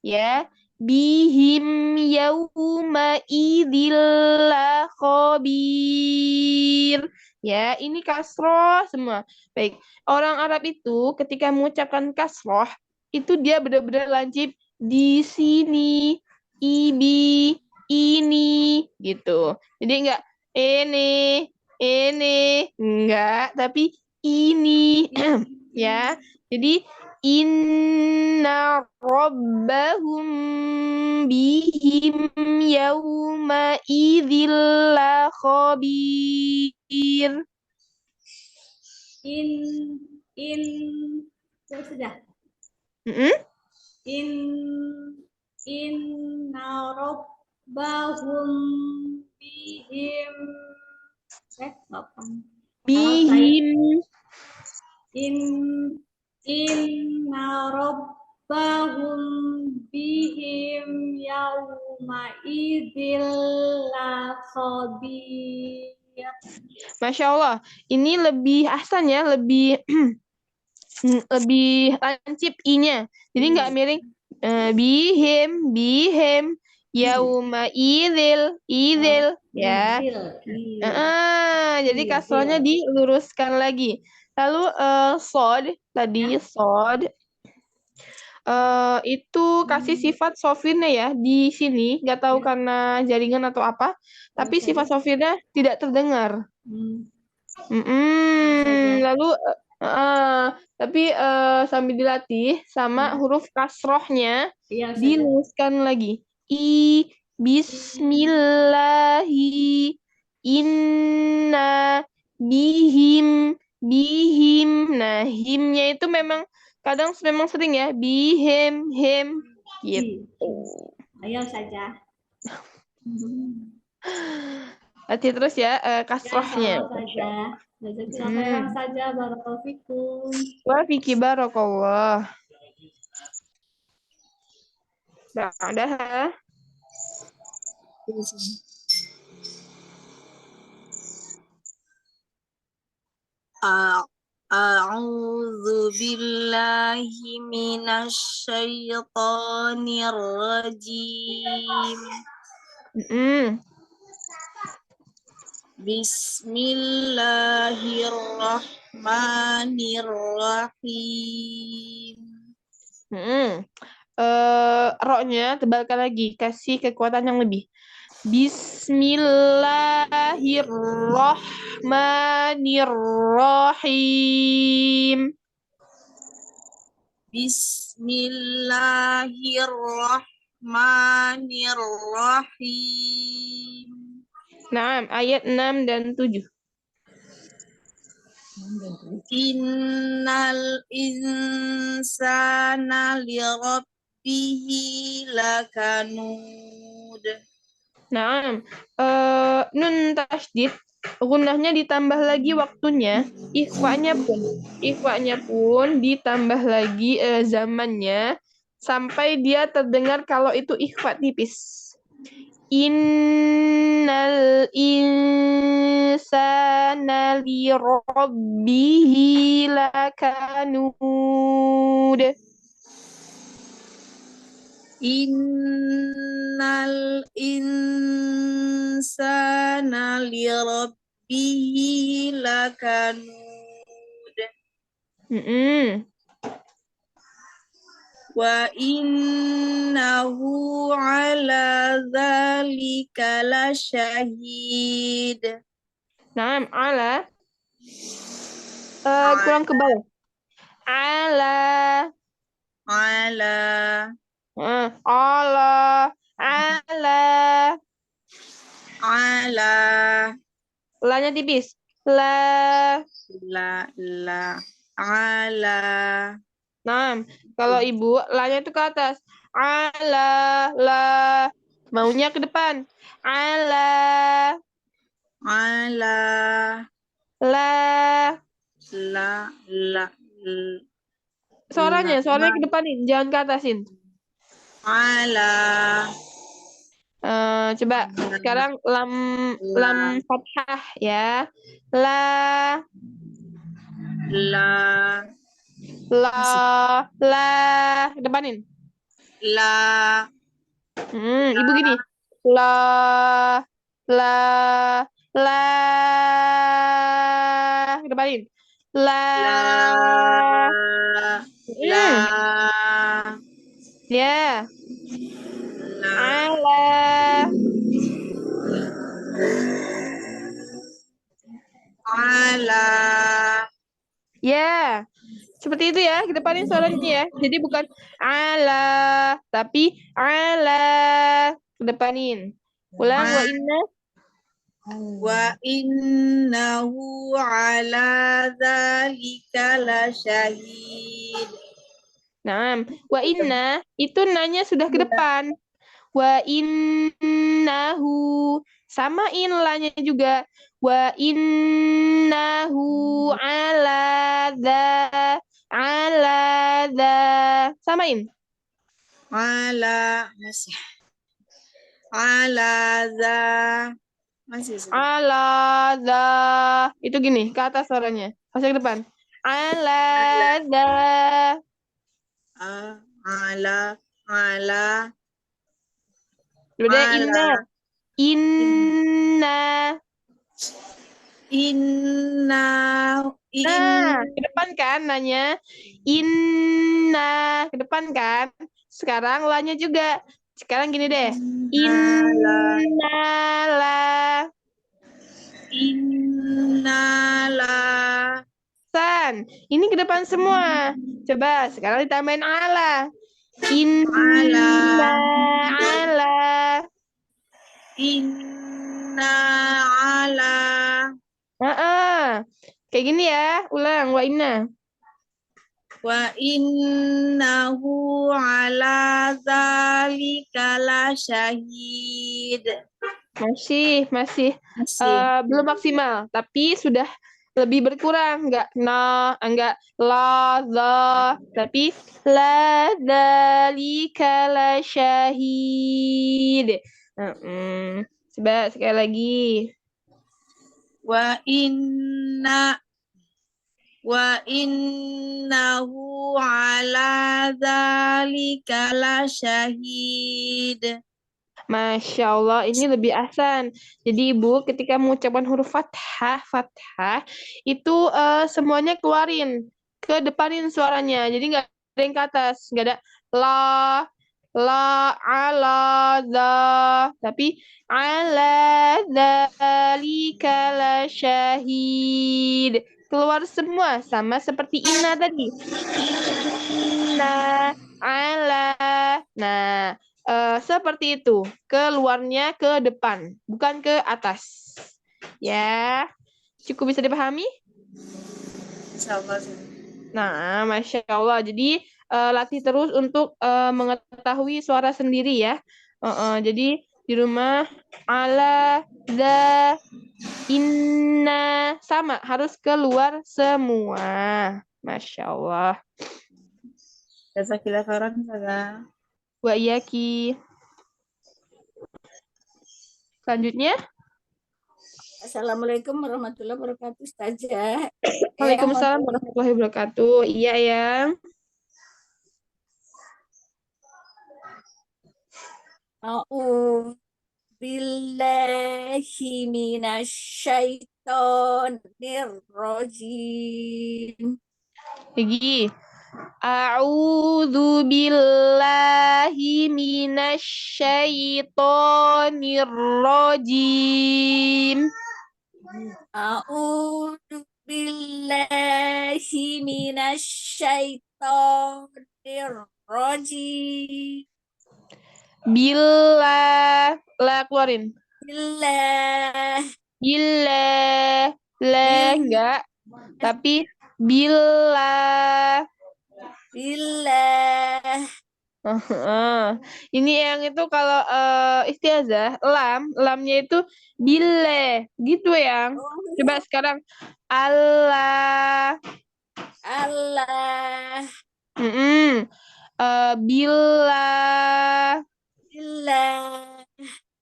ya. Bihim yauma idzil lakhabir. Ya, ini kasroh semua. Baik, orang Arab itu ketika mengucapkan kasroh, itu dia benar-benar lancip di sini, ibi, ini, gitu. Jadi enggak ini, enggak, tapi ini. Ya, jadi inna rabbahum bihim yauma idzil lakhabir. Sudah. Inna rabbahum bihim Inna rabbahum bihim yauma idzil lakhabir. Masya Allah, ini lebih ahsan ya, lebih lancip i-nya. Jadi nggak miring. Bihim Yauma idil ya. Jadi kasrohnya diluruskan lagi. Lalu sod tadi sod itu kasih sifat sofirnya ya di sini, nggak tahu karena jaringan atau apa, tapi sifat sofirnya tidak terdengar. Lalu tapi sambil dilatih sama huruf kasrohnya Iya, Ustazah. diluruskan lagi. Bismillahi inna bihim. Nah, himnya itu memang kadang memang sering ya bihem hem gitu. Ayo saja. Latih terus ya kasrohnya. Saja. Jazakallah khairan saja. Barakallahu fikum. Wa fiki barakallah. Dah. A'udzu billahi minasy syaithanir rajim. Bismillahirrahmanirrahim. Roknya tebalkan lagi, kasih kekuatan yang lebih. Bismillahirrahmanirrahim. Bismillahirrahmanirrahim. Nah, ayat 6 dan 7. Innal insana lirabbihi lakanud. Nah, nun tasydid, gunnahnya ditambah lagi waktunya, ikhwanya pun ditambah lagi zamannya sampai dia terdengar kalau itu ikhfa tipis. Innal insana lirabbihi lakanud. Innal insana lirabbihi lakanud. Wa innahu ala dzalika lasyahid. Nah, ala kurang ke bawah. Ala lanya tipis. La ala. Nah, kalau ibu lanya itu ke atas. Ala la maunya ke depan. Ala la suaranya ke depanin, jangan ke atasin. Ala. Coba sekarang lam fathah ya. La depanin. La. Ibu gini. La depanin. Ya. Ala. Ya. Seperti itu ya, kita depanin suaranya ya. Jadi bukan ala, tapi ala. Kedepanin. Ulang wa innahu ala dzalika lasyahid. Nah, wa inna itu nanya sudah ke depan. Wa innahu samain lanya juga. Wa innahu ala samain. Ala masih. Ala masih. Ala itu gini, ke atas suaranya. Masuk ke depan. Ala Coba deh, inna. Ala. Inna. Inna. Nah, ke depan kan nanya. Inna. Ke depan kan. Sekarang lanya juga. Sekarang gini deh. Innala. Innala. Innala. San. Ini ke depan semua. Coba sekarang ditambahin ala. Inna ala. Inna ala. Kayak gini ya. Ulang. Wa inna. Wa innahu ala dzalika lasyahid. Masih Masih. belum maksimal, tapi sudah lebih berkurang. Enggak la, za, tapi la dzalika lasyahid. Coba sekali lagi. Wa innahu ala dzalika lasyahid. Masya Allah, ini lebih ahsan. Jadi Ibu, ketika mengucapkan huruf fathah, itu semuanya keluarin, ke depanin suaranya. Jadi nggak ada yang ke atas, nggak ada la, ala, za, tapi ala, dzalika lasyahid. Keluar semua, sama seperti inna tadi. Inna, ala. Nah, seperti itu, keluarnya ke depan, bukan ke atas. Ya, cukup bisa dipahami? Insyaallah. Nah, Masya Allah. Jadi, latih terus untuk mengetahui suara sendiri ya. Jadi, di rumah, ala, za, inna, sama, harus keluar semua. Masya Allah. Jazakallahu khairan, Ustazah. Wa iyaki. Selanjutnya. Assalamualaikum warahmatullahi wabarakatuh, Ustazah. Waalaikumsalam warahmatullahi wabarakatuh. Iya, yang. A'udzu billahi minasyaitonir rajim. Lagi. A'udzu billahi minasyaitonir rajim. A'udzu billahi minasyaitonir rajim. Billah. La keluarin. Billah. Billah. La enggak. Tapi billah. Billah. Ini yang itu kalau istiazah lamnya itu bile gitu yang. Coba sekarang Allah. Allah. Billah Billah.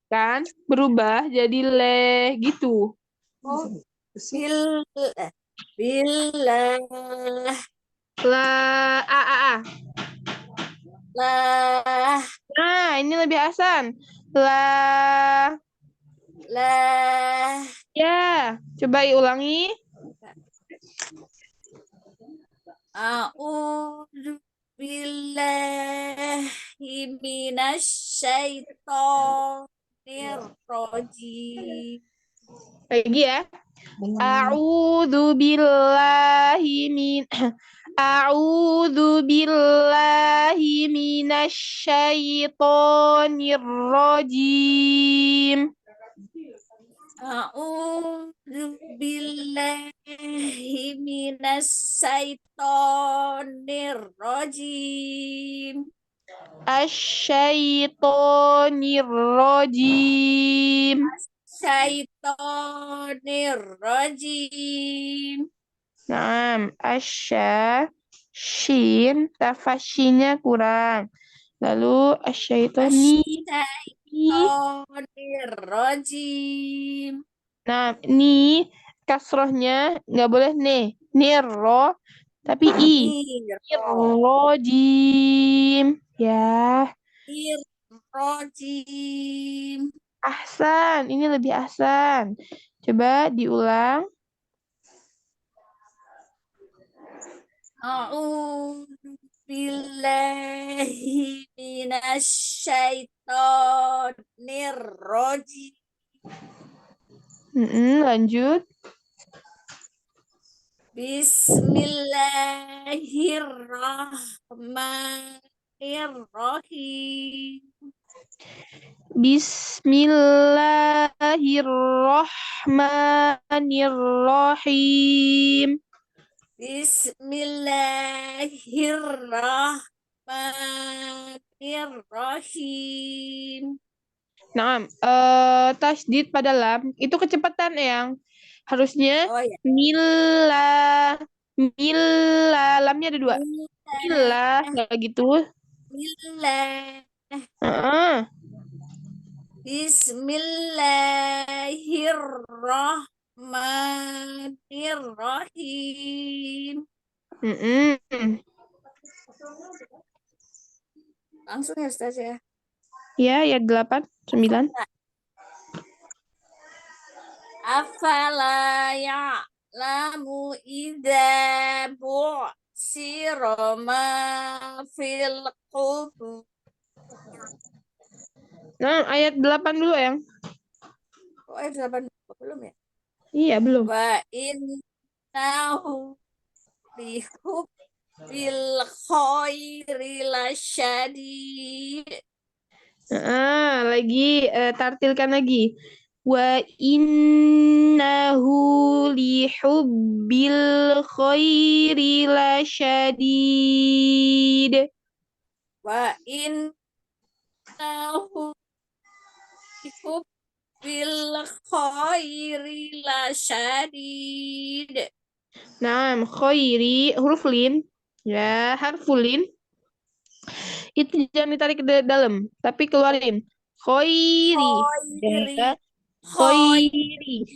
kan berubah jadi le gitu. Billah. Billah. La Lah. Nah, ini lebih asan. La. Ya, coba ulangi. A'udzu billahi minasyaitonir rajim. Lagi ya. A'udzu billahi minasyaitonir rajim. A'udzu billahi minasyaitonir rajim. Asyaitonir rajim. Syaitonir rajim. Naam, shin, tafashinya kurang. Lalu asyaitoni. Syaitonir rajim. Nah, ni kasrohnya nggak boleh nih. Niro, tapi i. Rojim. Ya. rojim. Ahsan, ini lebih ahsan. Coba diulang. A'udzu billahi minasyaitonir rojim. Lanjut. Bismillahirrahmanirrahim. Bismillahirrahmanirrahim. Bismillahirrahmanirrahim. Nah, tasdid pada lam itu kecepatan yang harusnya Oh ya. mila, lamnya ada dua. Mila, nggak gitu. Bismillah. Heeh. Bismillahirrahmanirrahim. Langsung ya Ustaz ya. Ya, ayat 8, 9. Afala ya'lamu idza bu'sira ma fil qubur. Nah, ayat 8 dulu yang. Oh, ayat 8 belum ya? Iya, belum. Wa innahu lihubbil khairi lasyadid. Lagi tartilkan lagi. Wa innahu lihubbil khairi lasyadid. Wa innahu lihubbil khairi lasyadid. Nah, khairi huruf lin, ya harful lin. Itu jangan ditarik ke dalam, tapi keluarin. Khairi. Khairi. Ya. Khairi.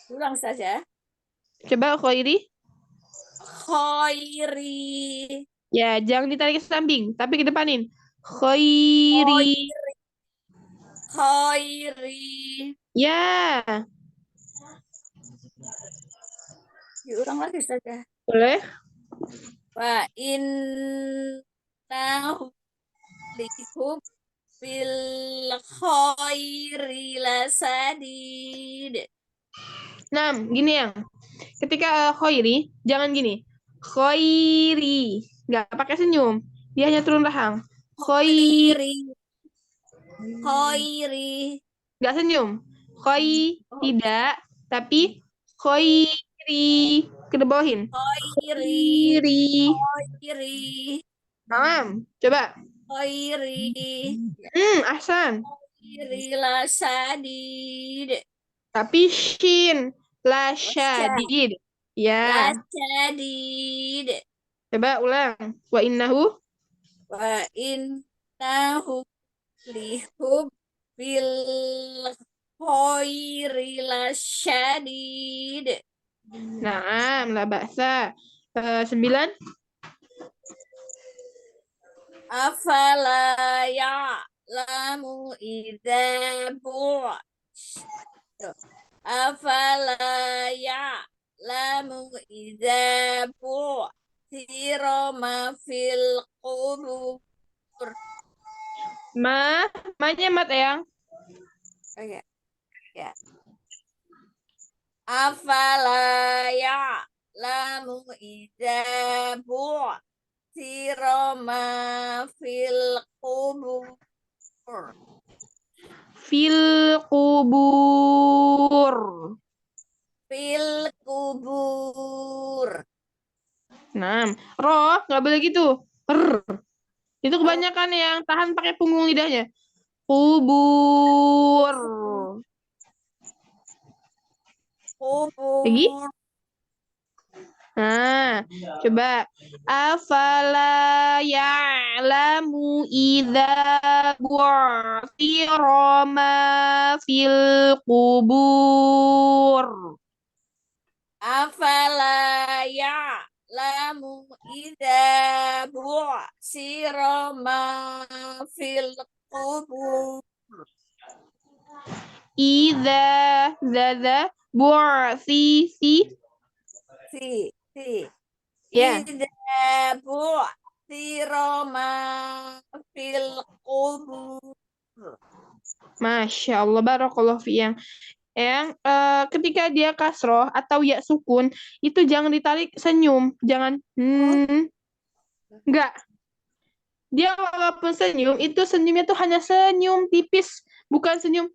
Ulang saja. Coba khairi. Khairi. Ya, jangan ditarik ke samping, tapi ke depanin. Khairi. Khairi. Ya, Diulang lagi saja. boleh. Wa innahu lihubbil khairi lasadid. Nah, gini yang. Ketika khairi, jangan gini. Khairi. Nggak pakai senyum. Dia hanya turun rahang. Khairi. Khairi. Nggak senyum. Tidak. Tapi khairi. Ke bawahin. Khairi. Khairi. Khairi. Coba. Khairi. Ahsan. Khairi lasadid. Tapi shin. Lasyadid. Ya. Lasadid. Coba ulang. Wa innahu. Wa innahu lihubbil khairi lasyadid. Naam, la ba'sa. 9. Afala ya'lamu idza Afala ya'lamu idza bu'thira ma fil qubur. Ma-nya mat yang. Oke. Ya. Afala ya'lamu idza bu'thira ma fil qubur. Fil kubur. Fil kubur. Nah, roh nggak boleh gitu. Itu kebanyakan yang tahan pakai punggung lidahnya. Kubur. Lagi? Kubur. Nah, coba. Afala ya'lamu idza bu'thira ma fil kubur. Afala ya'lamu idza sirama fil qubur. Idza zada bu'thi Si. ya. Idza bu'thirama fil qubur. Masya Allah, barakallahu fi yang ketika dia kasroh atau ya sukun itu jangan ditarik senyum, jangan enggak. Dia walaupun senyum itu senyumnya tuh hanya senyum tipis, bukan senyum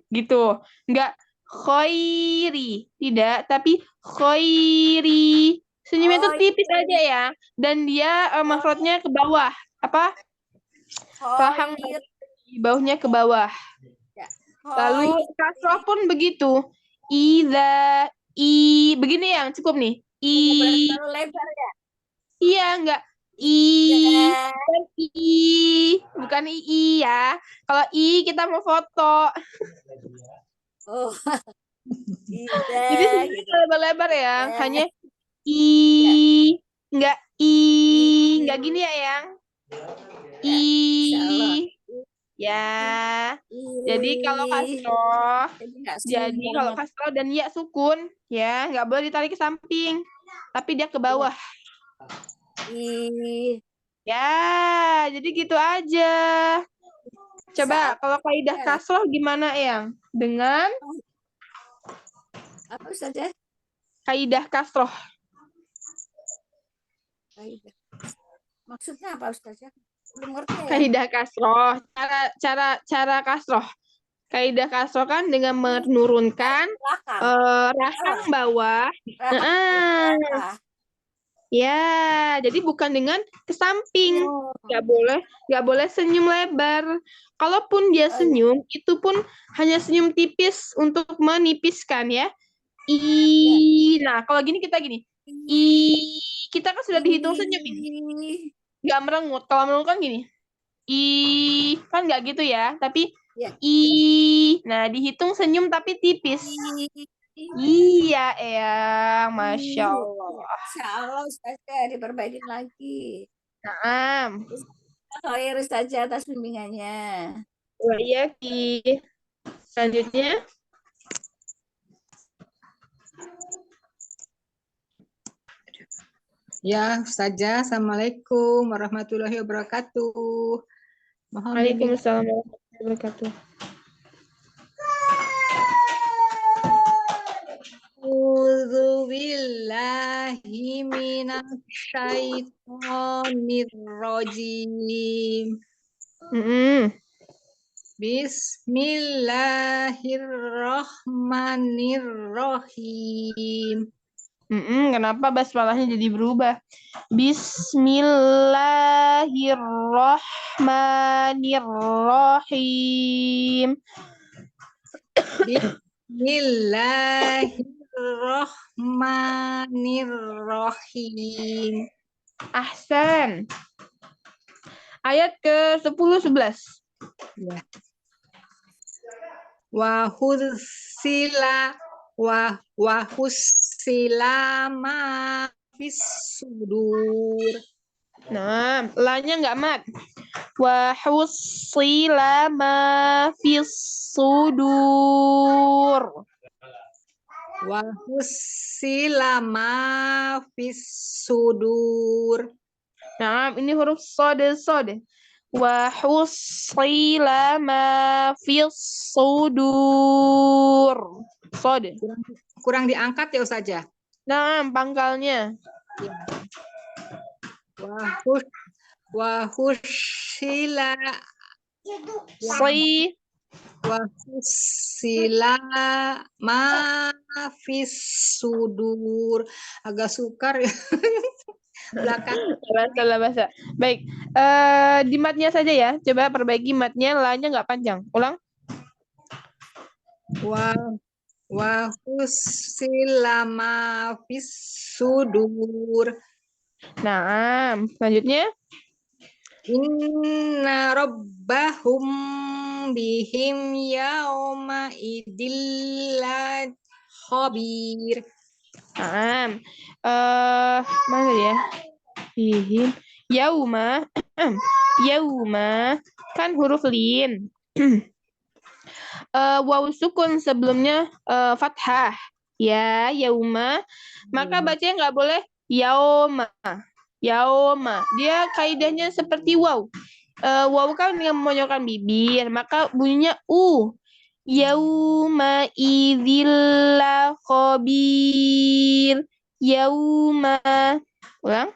gitu. Enggak khairi, tidak, tapi khairi. Senyumnya tuh tipis aja ya, dan dia maksudnya ke bawah. Apa? Rahang Khair. di bawahnya ke bawah. Lalu kasroh pun begitu. Iza begini yang cukup nih. Terlalu lebar ya. Iya enggak bukan bukan ya. Kalau kita mau foto. Oh. Jadi sebenarnya lebar-lebar ya. Hanya enggak enggak gini ya yang ya. Jadi kalau kasroh dan ya sukun ya nggak boleh ditarik ke samping, tapi dia ke bawah. Ya, jadi gitu aja. Coba kalau kaidah kasroh gimana yang dengan apa saja? Kaidah kasroh. Maksudnya apa Ustazah? Belum ngerti ya. Kaidah kasroh, cara kasroh. Kaidah kasroh kan dengan menurunkan rahang bawah. Ya, jadi bukan dengan ke samping. Nggak boleh senyum lebar. Kalaupun dia senyum, itu pun hanya senyum tipis untuk menipiskan ya. Nah, kalau gini kita gini. Kita kan sudah dihitung senyum ini. Nggak merengut. Kalau merengut kan gini. Kan nggak gitu ya. Tapi nah dihitung senyum tapi tipis. Iya, Eyang. Masya Allah. Masya Allah, Ustazah, diperbaikin lagi. Naam. Khair Ustazah atas bimbingannya. Wa iyaki. Selanjutnya. Ya, Ustazah. Assalamualaikum warahmatullahi wabarakatuh. Waalaikumsalam warahmatullahi wabarakatuh. A'udzu billahi minasyaitonir rajim. Bismillahirrahmanirrahim. Kenapa basmalahnya jadi berubah? Bismillahirrahmanirrahim. Bismillahirrahmanirrahim. Ahsan. Ayat ke-10-11. Ya. Wahussila ma fis sudur. Nah, lanya nggak mat. Wahussila ma fis sudur. Wahussila ma fis sudur. Nah, ini huruf sode. Wahussila ma fis sudur. Sode. Kurang diangkat ya Ustazah. Nah, pangkalnya. Wahussila ma fis sudur. Agak sukar ya. Belakang. Bahasa. Baik. Di matnya saja ya. Coba perbaiki matnya, la-nya nggak panjang. Ulang. Wahussila ma fis sudur. Nah, selanjutnya. Inna rabbahum bihim yauma idillah khabir. Mana ya? Bihim Yauma. Yauma kan huruf lin. Waw sukun sebelumnya fathah. Ya, yauma. Maka bacanya nggak boleh yauma. Yauma. Dia kaidahnya seperti waw. Waw kan dengan memonyokkan bibir, maka bunyinya u. Yauma idzil khabir. Yauma. Ulang.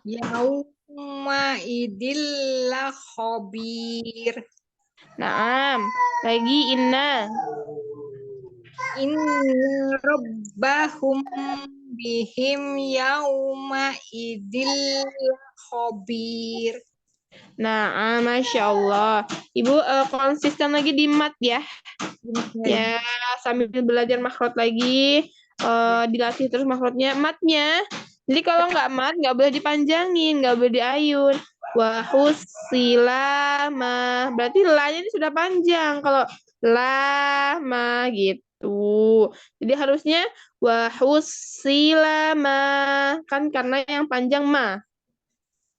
Yauma idil khabir. Naam. Lagi inna. Inna rabbahum bihim yauma idil khabir. Nah, Masya Allah. Ibu konsisten lagi di mat ya. Ya, sambil belajar makhraj lagi. Dilatih terus makhrajnya. Matnya. Jadi kalau nggak mat, nggak boleh dipanjangin, nggak boleh diayun. Wahusilama. Berarti la-nya ini sudah panjang. Kalau lama gitu. Jadi harusnya wahusilama. Kan karena yang panjang ma.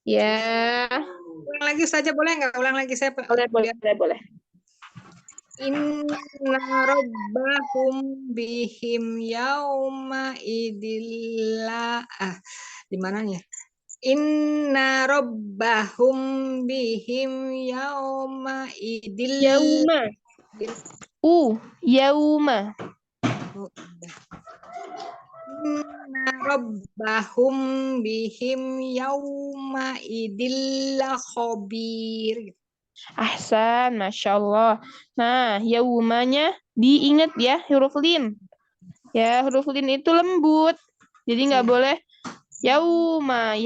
Ya. Ulang lagi saja boleh nggak? Ulang lagi saya. Boleh. Inna rabbahum bihim yauma idilla. Di mananya? Inna rabbahum bihim yauma idil. Yauma. Yauma. Inna rabbahum bihim yauma idilla khabir. Ahsan, Masya Allah. Nah, yaumanya diingat ya, huruf lin. Ya, huruf lin itu lembut. Jadi nggak boleh yauma.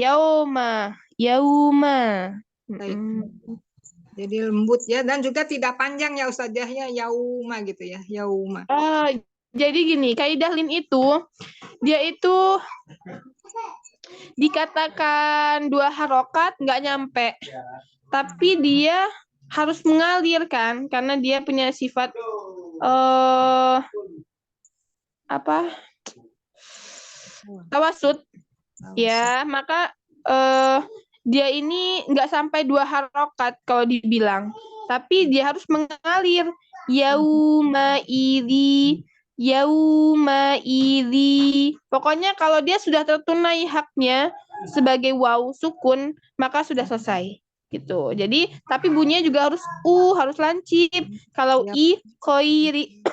Jadi lembut ya, dan juga tidak panjang ya Ustazahnya, yauma gitu ya, yauma. Jadi gini, kaidah lin itu, dia itu dikatakan 2 harokat nggak nyampe. Tapi dia harus mengalir kan, karena dia punya sifat tawasud. Ya, maka dia ini nggak sampai 2 harokat kalau dibilang, tapi dia harus mengalir. Yauma idzi. Pokoknya kalau dia sudah tertunai haknya sebagai waw sukun, maka sudah selesai. Gitu. Jadi tapi bunyinya juga harus lancip. Kalau i khairi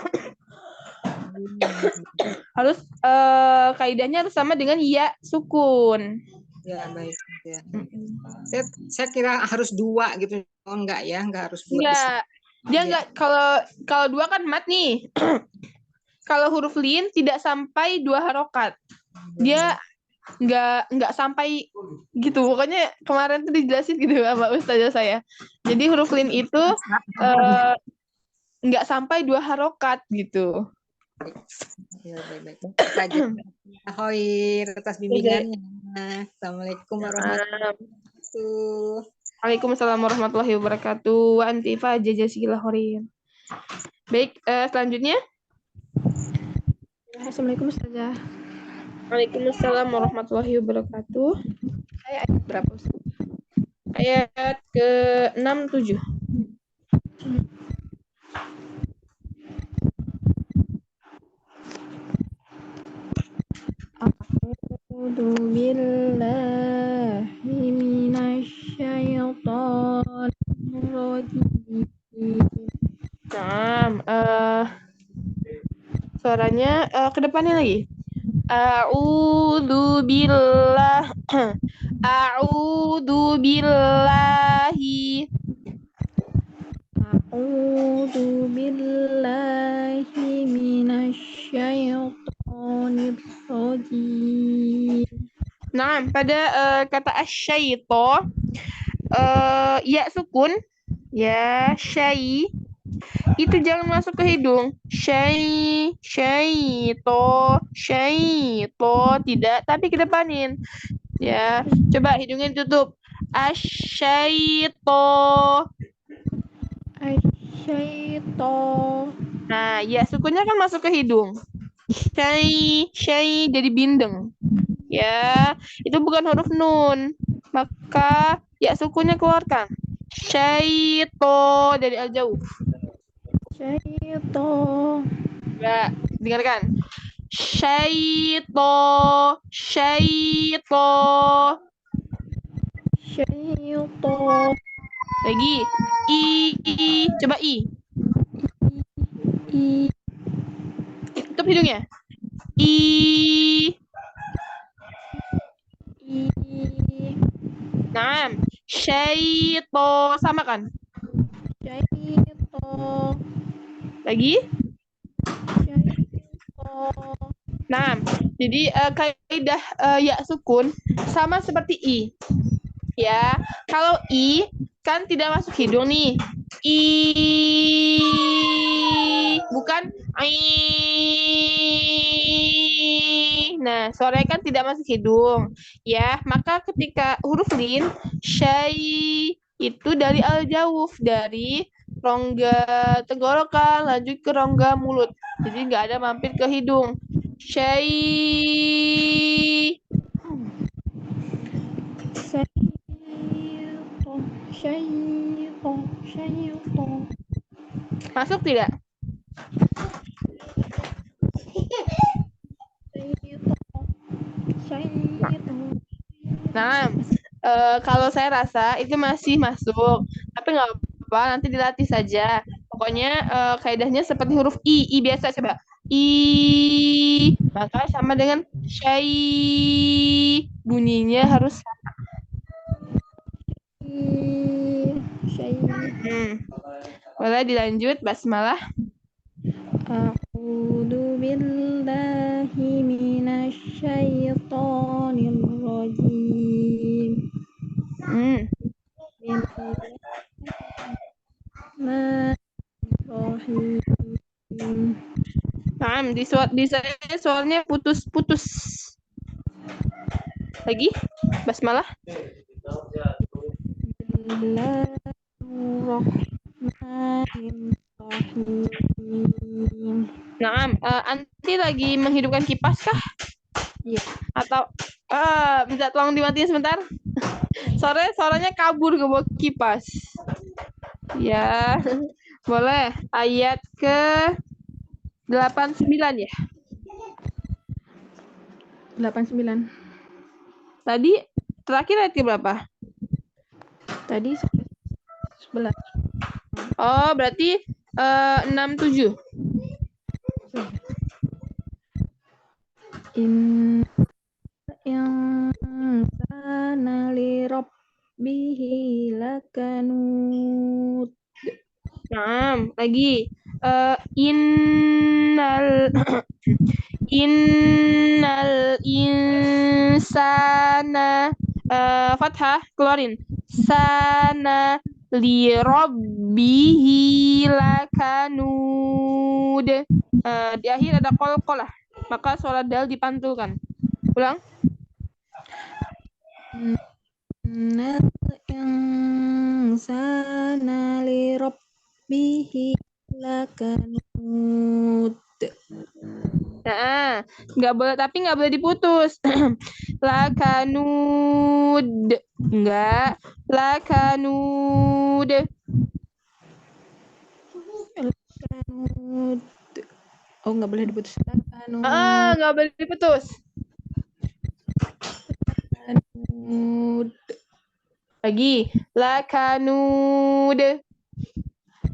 harus kaidahnya harus sama dengan ya sukun. Ya, baik ya. Saya kira harus 2 gitu. Oh, enggak ya, enggak harus 2. Enggak. Dia enggak, kalau 2 kan mat nih. Kalau huruf lin tidak sampai 2 harokat. Dia nggak sampai gitu, pokoknya kemarin tuh dijelasin gitu sama ustazah saya. Jadi huruf lin itu nggak sampai 2 harokat gitu. Ya, baik. Khair atas bimbingannya. Assalamualaikum warahmatullahi wabarakatuh. Waalaikumsalam warahmatullahi wabarakatuh. Wa anti fa jazakallahu khairan. Baik, selanjutnya. Assalamualaikum Ustazah. Waalaikumsalam warahmatullahi wabarakatuh. Ayat berapa? Ayat ke-67. A'udzu billahi minasyaitonir rajim. Suaranya ke depannya lagi. A'udzu billahi minasyaitonir rajim. Nah, pada kata asyaito ya sukun ya syai itu jangan masuk ke hidung. Syaito tidak, tapi kedepanin. Ya, coba hidungnya ditutup. Asyaito. Nah, ya sukunnya kan masuk ke hidung. Syai jadi bindeng. Ya, itu bukan huruf nun. maka ya sukunnya keluarkan. Syaito dari al-jauh. Syaito. Ya, dengarkan. Syaito, syaito. Syaito. Lagi. Coba i. I. Tutup hidungnya. I. I. Nah, syaito sama kan? Syaito. Lagi. Syaito. Nah, jadi kaidah ya sukun sama seperti i. Ya, kalau i kan tidak masuk hidung nih. I bukan i. Nah, suaranya kan tidak masuk hidung. Ya, maka ketika huruf lin, syai itu dari al-jawf, dari rongga tenggorokan lanjut ke rongga mulut. Jadi nggak ada mampir ke hidung. Syai. Syaito. Syaito. Syaito. Masuk tidak? Syaito. Nah, kalau saya rasa itu masih masuk, tapi nggak apa, nanti dilatih saja. Pokoknya kaidahnya seperti huruf i biasa coba. I, maka sama dengan syai, bunyinya harus sama. Boleh dilanjut, basmalah. A'udzu billahi minasy syaithanir rajim. Bismillahirrahmanirrahim. Nah, di saya soalnya putus-putus. Lagi, basmalah. Bismillahirrahmanirrahim. Nah, Anti lagi menghidupkan kipas kah? Iya. Atau minta tolong dimatiin sebentar. Suaranya kabur ke bawah kipas. Ya, boleh. Ayat ke 89 ya? 89. Tadi terakhir ayat ke berapa? Tadi 11. Oh, berarti 67. Yang sana li rabbihi lakanut. Nah, lagi. Innal innal insana fathah keluarin. Sana li rabbihi lakanud. Di akhir ada qalqalah, maka suara dal dipantulkan. Ulang. Innal insana li rabbihi lakanut. Nah, tapi nggak boleh diputus. Lakanud, enggak. Lakanud. Lakanut. Oh, nggak boleh diputus. Lakanut. Nggak boleh diputus. Lakanut. Lagi, lakanud.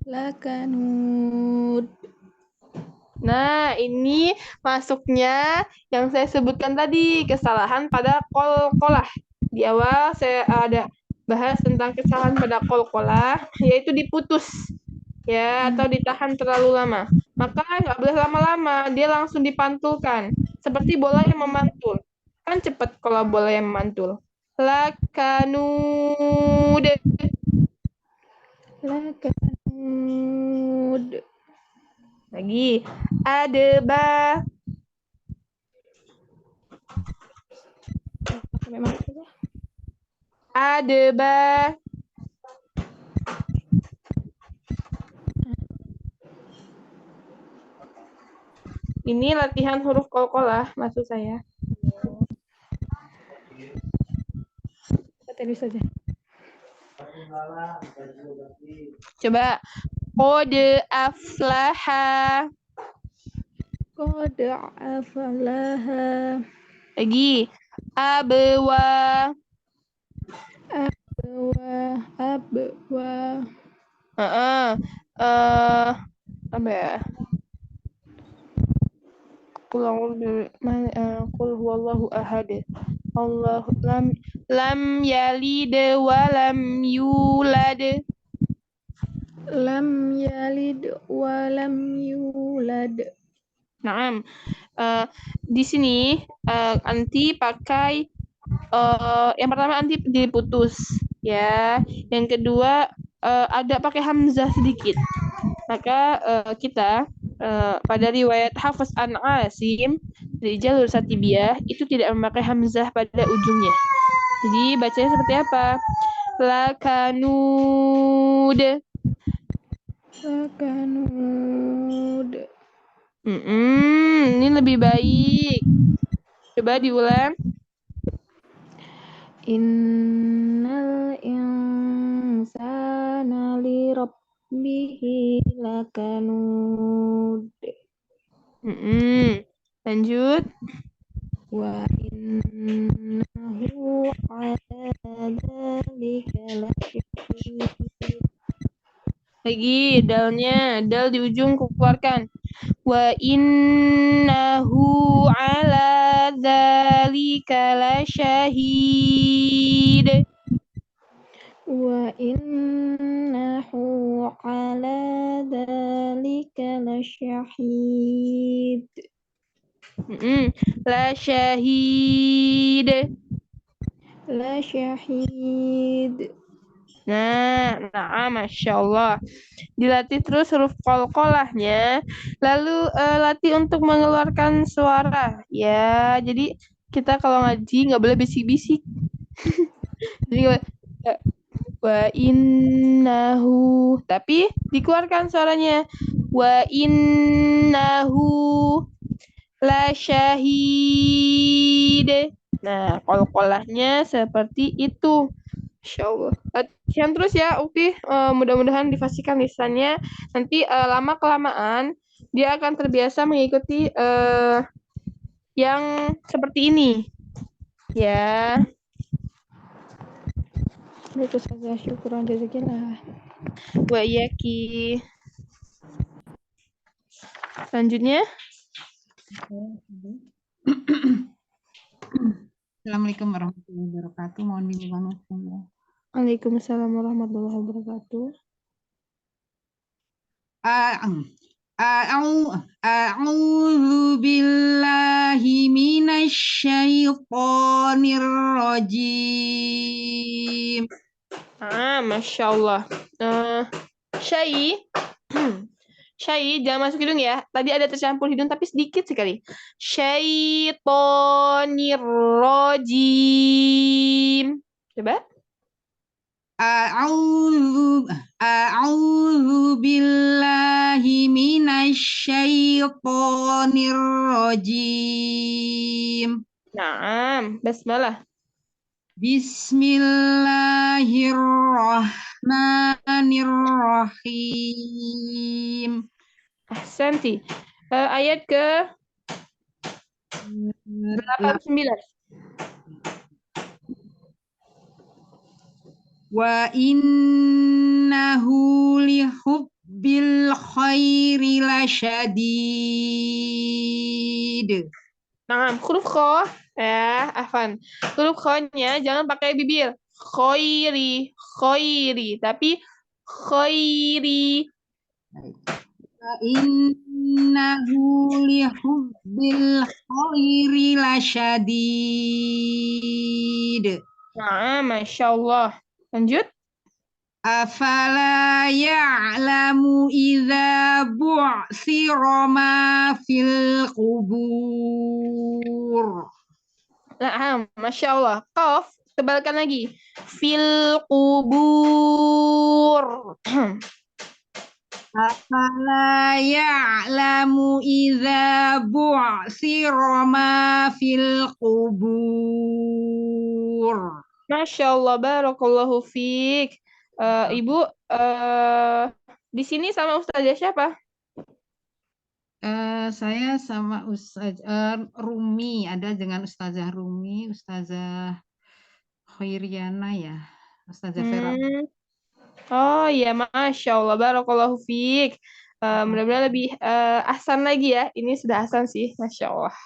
Lakanut. Nah, ini masuknya yang saya sebutkan tadi, kesalahan pada qalqalah. Di awal saya ada bahas tentang kesalahan pada qalqalah, yaitu diputus ya atau ditahan terlalu lama. Maka nggak boleh lama-lama, dia langsung dipantulkan. Seperti bola yang memantul. Kan cepat kalau bola yang memantul. Lakanud. Lakanut. Lagi, adeba. Memang saja. Adeba. Ini latihan huruf qalqalah maksud saya. Tadi tulis aja. Coba. Qad aflaha. Qad aflaha. Lagi. Abwa. Abwa. Apa ya? Qul huwallahu ahad. Allah lam yalid wa lam yulad. Lam yalid wa lam yulad. Naam. Di sini anti pakai yang pertama anti diputus ya. Yang kedua ada pakai hamzah sedikit. Maka kita pada riwayat Hafiz an Asim dari jalur Satibiyah itu tidak memakai hamzah pada ujungnya. Jadi bacanya seperti apa? Lakanud. Lakanud. Ini lebih baik. Coba diulang. Innal insana li rabbihi lakanud. Lanjut. Wa innahu ala dzalika lasyahid. Lagi dalnya, dal di ujung keluarkan. Wa innahu ala dzalika lasyahid. Wa innahu ala dzalika lasyahid. Lasyahid. Lasyahid. Nah, Masya Allah. Dilatih terus huruf qalqalahnya. Lalu latih untuk mengeluarkan suara. Ya, jadi kita kalau ngaji nggak boleh bisik-bisik. Jadi wa innahu. Tapi dikeluarkan suaranya. Wa innahu lasyahid. Nah, qalqalahnya seperti itu. Insya Allah. Latihan terus ya, Ukti. Mudah-mudahan difasihkan lisannya. Nanti lama-kelamaan dia akan terbiasa mengikuti yang seperti ini. Ya. Itu saja. Syukuran jazakillah. Wa iyaki. Selanjutnya. Assalamualaikum warahmatullahi wabarakatuh. Mohon bimbingan Ustazah. Waalaikumsalam warahmatullahi wabarakatuh. A'udzu billahi minasyaitonir rajim. Masya Allah. Syai. Syai, jangan masuk hidung ya. Tadi ada tercampur hidung tapi sedikit sekali. Syaitonir rajim. Coba. A'udzu billahi minasyaitonir rajim. Naam, basmalah. Bismillahirrahmanirrahim. Ahsanti. Ayat ke 89. Wa innahu lihubbil khairi lasyadid. Nah, huruf kho ya, Afan. Huruf kho-nya jangan pakai bibir. Khairi, tapi khairi. Wa innahu lihubbil khairi lasyadid. Nah, Masya Allah. Lanjut. Afala ya'lamu idza bu'thira ma fil qubur. Nah, Masya Allah. Qaf, tebalkan lagi. Fil qubur. Afala ya'lamu idza bu'thira ma fil qubur. Masya Allah, barakallahu fiik. Ibu, di sini sama Ustazah siapa? Saya sama Rumi, ada dengan Ustazah Rumi, Ustazah Khairiana ya, Ustazah Vera. Oh iya, Masya Allah, barakallahu fiik. Mudah-mudahan lebih ahsan lagi ya. Ini sudah ahsan sih, Masya Allah.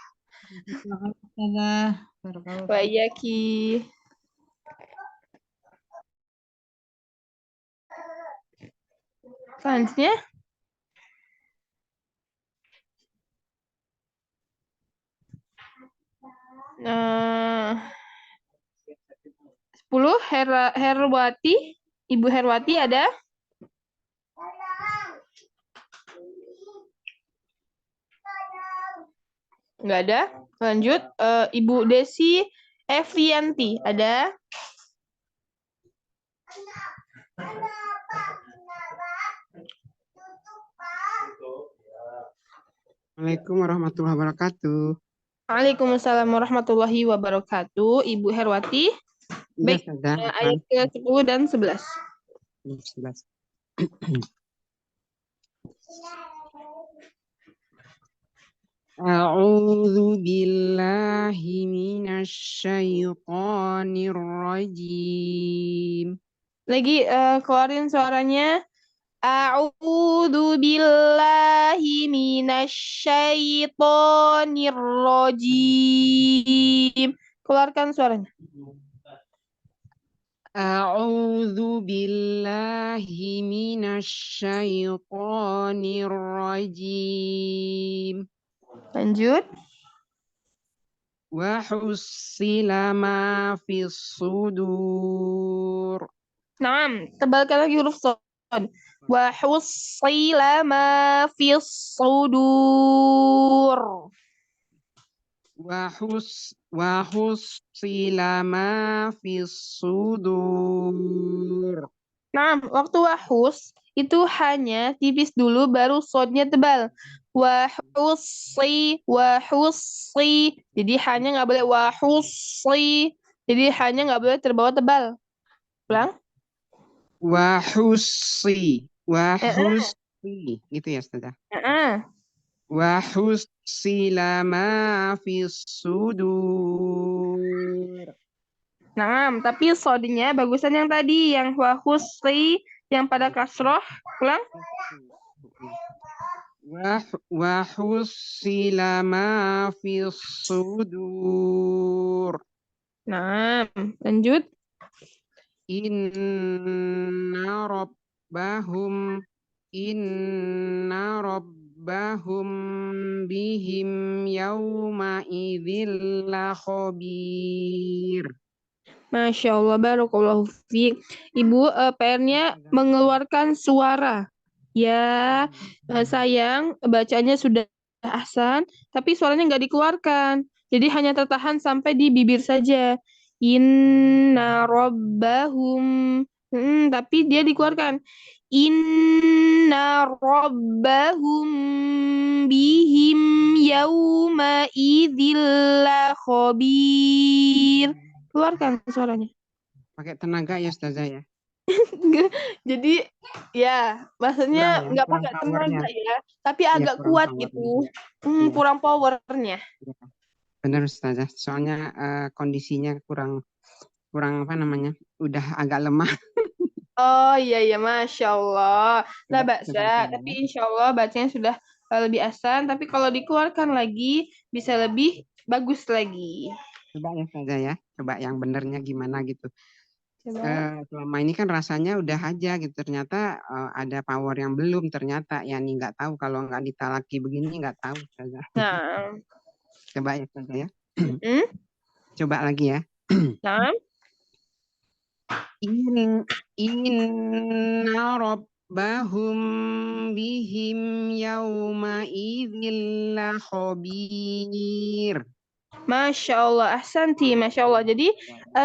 Ustazah, barakallahu Wa fiik. iyaki. Selanjutnya, eh 10 Herwati, Ibu Herwati ada? Nggak ada. Lanjut, Ibu Desi Efrianti ada? Assalamualaikum warahmatullahi wabarakatuh. Waalaikumsalam warahmatullahi wabarakatuh. Ibu Herwati. Iya, Baik, Ustazah. ayat ke-10 dan 11. 11. A'udzu billahi minasyaitonir rajim. Lagi keluarin suaranya. A'udzu billahi minasyaitonir rajim. Keluarkan suaranya. A'udzu billahi minasyaitonir rajim. Lanjut. Wa hussila ma fis sudur. Naam, tebalkan lagi huruf shad. Wa hussila ma fis sudur. Wa hussila ma fis sudur. Nah, waktu wahus itu hanya tipis dulu baru sodnya tebal. Wahusi. Jadi hanya nggak boleh wahusi. Jadi hanya nggak boleh terbawa tebal. Ulang. Wahusi. Gitu ya, Ustazah. Wa hussila ma fis sudur. Nah, tapi sodnya bagusan yang tadi, yang wahusi, yang pada kasroh. Ulang. Wa hussila ma fis sudur. Nah, lanjut. Inna rabbahum bihim yawma idzil khabir. Masya Allah, barakallahu fiik. Ibu, PR-nya mengeluarkan suara. Ya, sayang, bacanya sudah ahsan, tapi suaranya nggak dikeluarkan. Jadi hanya tertahan sampai di bibir saja. Inna rabbahum. Tapi dia dikeluarkan. Inna rabbahum bihim yawma idzil khabir. Keluarkan suaranya. Pakai tenaga ya, Ustazah ya. Jadi ya maksudnya Kurang ya, nggak kurang pakai powernya. tenaga ya, tapi Iya, agak kurang kuat powernya. gitu. Iya. Kurang powernya. Benar, Ustazah. Soalnya kondisinya kurang apa namanya? Udah agak lemah. Oh iya, Masya Allah. Lah Coba baksa, tapi ya. insya Allah bacanya sudah lebih asan. Tapi kalau dikeluarkan lagi bisa lebih bagus lagi. Coba ya, Ustazah ya. Coba yang benernya gimana gitu. Coba. Selama ini kan rasanya udah aja gitu. Ternyata ada power yang belum. Ternyata ya nih nggak tahu kalau nggak ditalaki begini nggak tahu, Ustazah. Nah, Coba ya, Ustazah ya. hmm? Coba lagi ya. Nah, Inna rabbahum bihim yawma idzil khabir. Masya Allah, ahsanti, Masya Allah. Jadi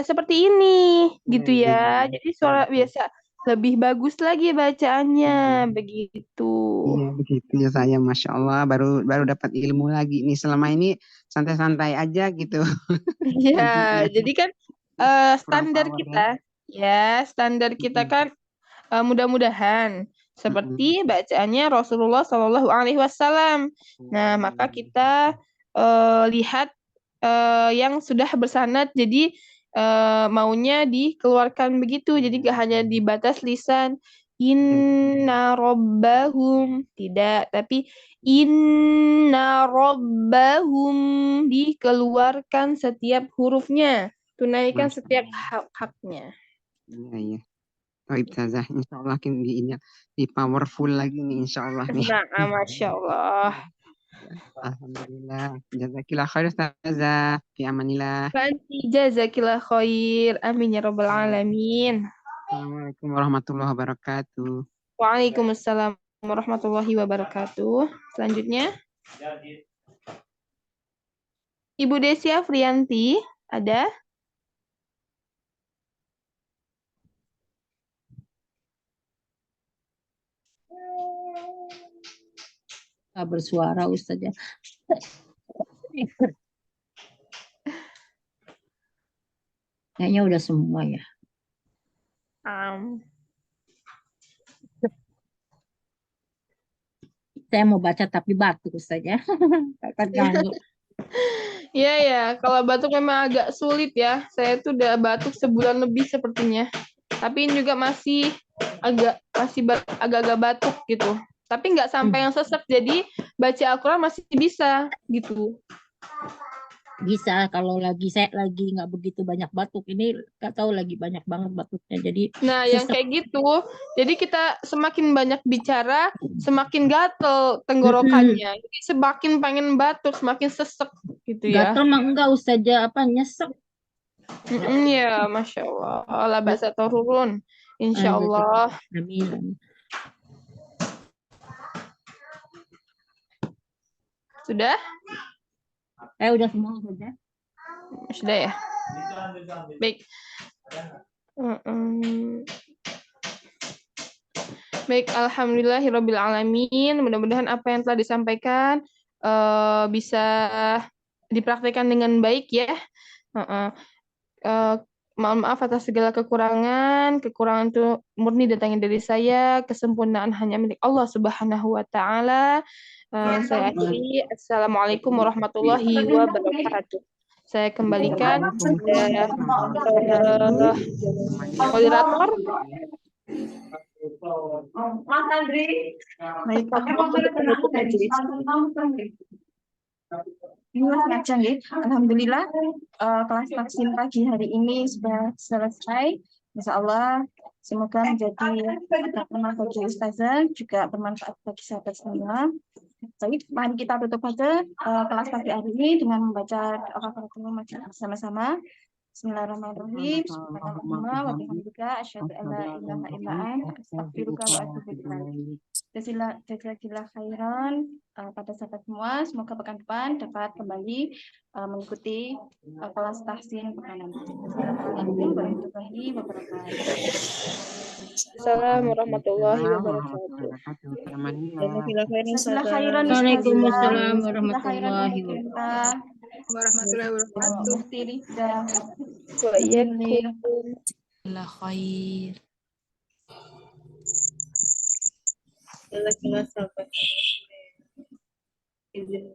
seperti ini, gitu ya. Jadi suara biasa lebih bagus lagi bacaannya, begitu. Iya, begitu ya saya, Masya Allah, baru dapat ilmu lagi nih. Selama ini santai-santai aja gitu. Iya, jadi kan standar power kita, ya standar kita Mm-mm. kan mudah-mudahan seperti Mm-mm. bacaannya Rasulullah Shallallahu Alaihi Wasallam. Nah, maka kita lihat yang sudah bersanad, jadi maunya dikeluarkan begitu, jadi gak hanya dibatas lisan. Inna robbahum, tidak, tapi inna robbahum, dikeluarkan setiap hurufnya, tunaikan Masya setiap Allah. hak-haknya. Iya, iya. Baik, Ustazah. Insya Allah di powerful lagi nih, insya Allah nih. Nah, Masya Allah. Alhamdulillah. Jazakillah khair, Ustazah. Fi amanillah. Fanti jazakillah khair. Amin ya rabbal alamin. Assalamualaikum warahmatullahi wabarakatuh. Waalaikumsalam warahmatullahi wabarakatuh. Selanjutnya, Ibu Desi Afrianti, ada? Nggak bersuara Ustazah. Kayaknya udah semua ya. Saya mau baca tapi batuk Ustazah. Takut ganggu. Iya ya, kalau batuk memang agak sulit ya. Saya tuh udah batuk sebulan lebih sepertinya. Tapi ini juga masih agak-agak batuk gitu. Tapi nggak sampai yang sesek, jadi baca Al-Quran masih bisa gitu. Bisa kalau saya lagi nggak begitu banyak batuk, ini nggak tahu lagi banyak banget batuknya, jadi Nah, yang sesek. kayak gitu, jadi kita semakin banyak bicara, semakin gatel tenggorokannya. Jadi semakin pengen batuk, semakin sesek gitu ya. Gatel mah enggak Ustazah, apa nyesek. Ya, Masya Allah. La ba'sa turun. Insya Allah. Amin. Sudah? Udah semua Ustazah. Sudah ya? Baik. Baik, alhamdulillahirabbil alamin. Mudah-mudahan apa yang telah disampaikan bisa dipraktikkan dengan baik ya. Mohon maaf atas segala kekurangan. Kekurangan itu murni datangnya dari saya. Kesempurnaan hanya milik Allah Subhanahu wa Ta'ala. Saya akhiri. Assalamualaikum warahmatullahi wabarakatuh. Saya kembalikan kepada moderator. Mas Andri. Baik, ngajeng ya. Alhamdulillah kelas vaksin pagi hari ini sudah selesai. Insya Allah semoga menjadi bermanfaat bagi Ustazah, juga bermanfaat bagi sahabat semua. Baik, mari kita tutup saja kelas pagi hari ini dengan membaca doa bersama-sama. Bismillahirrahmanirrahim. Subhanallah wa bihamdika asyhadu an la ilaha illa anta astaghfiruka wa atubu ilaik. Jazakallah khairan pada sahabat semua. Semoga pekan depan dapat kembali mengikuti kelas tahsin pekan nanti. Assalamualaikum warahmatullahi wabarakatuh. Assalamualaikum warahmatullahi wabarakatuh. Jazakallah khairan. Waalaikumsalam warahmatullahi wabarakatuh. Warahmatullahi wabarakatuh. La khair. Jazakallah sahabat. Izin.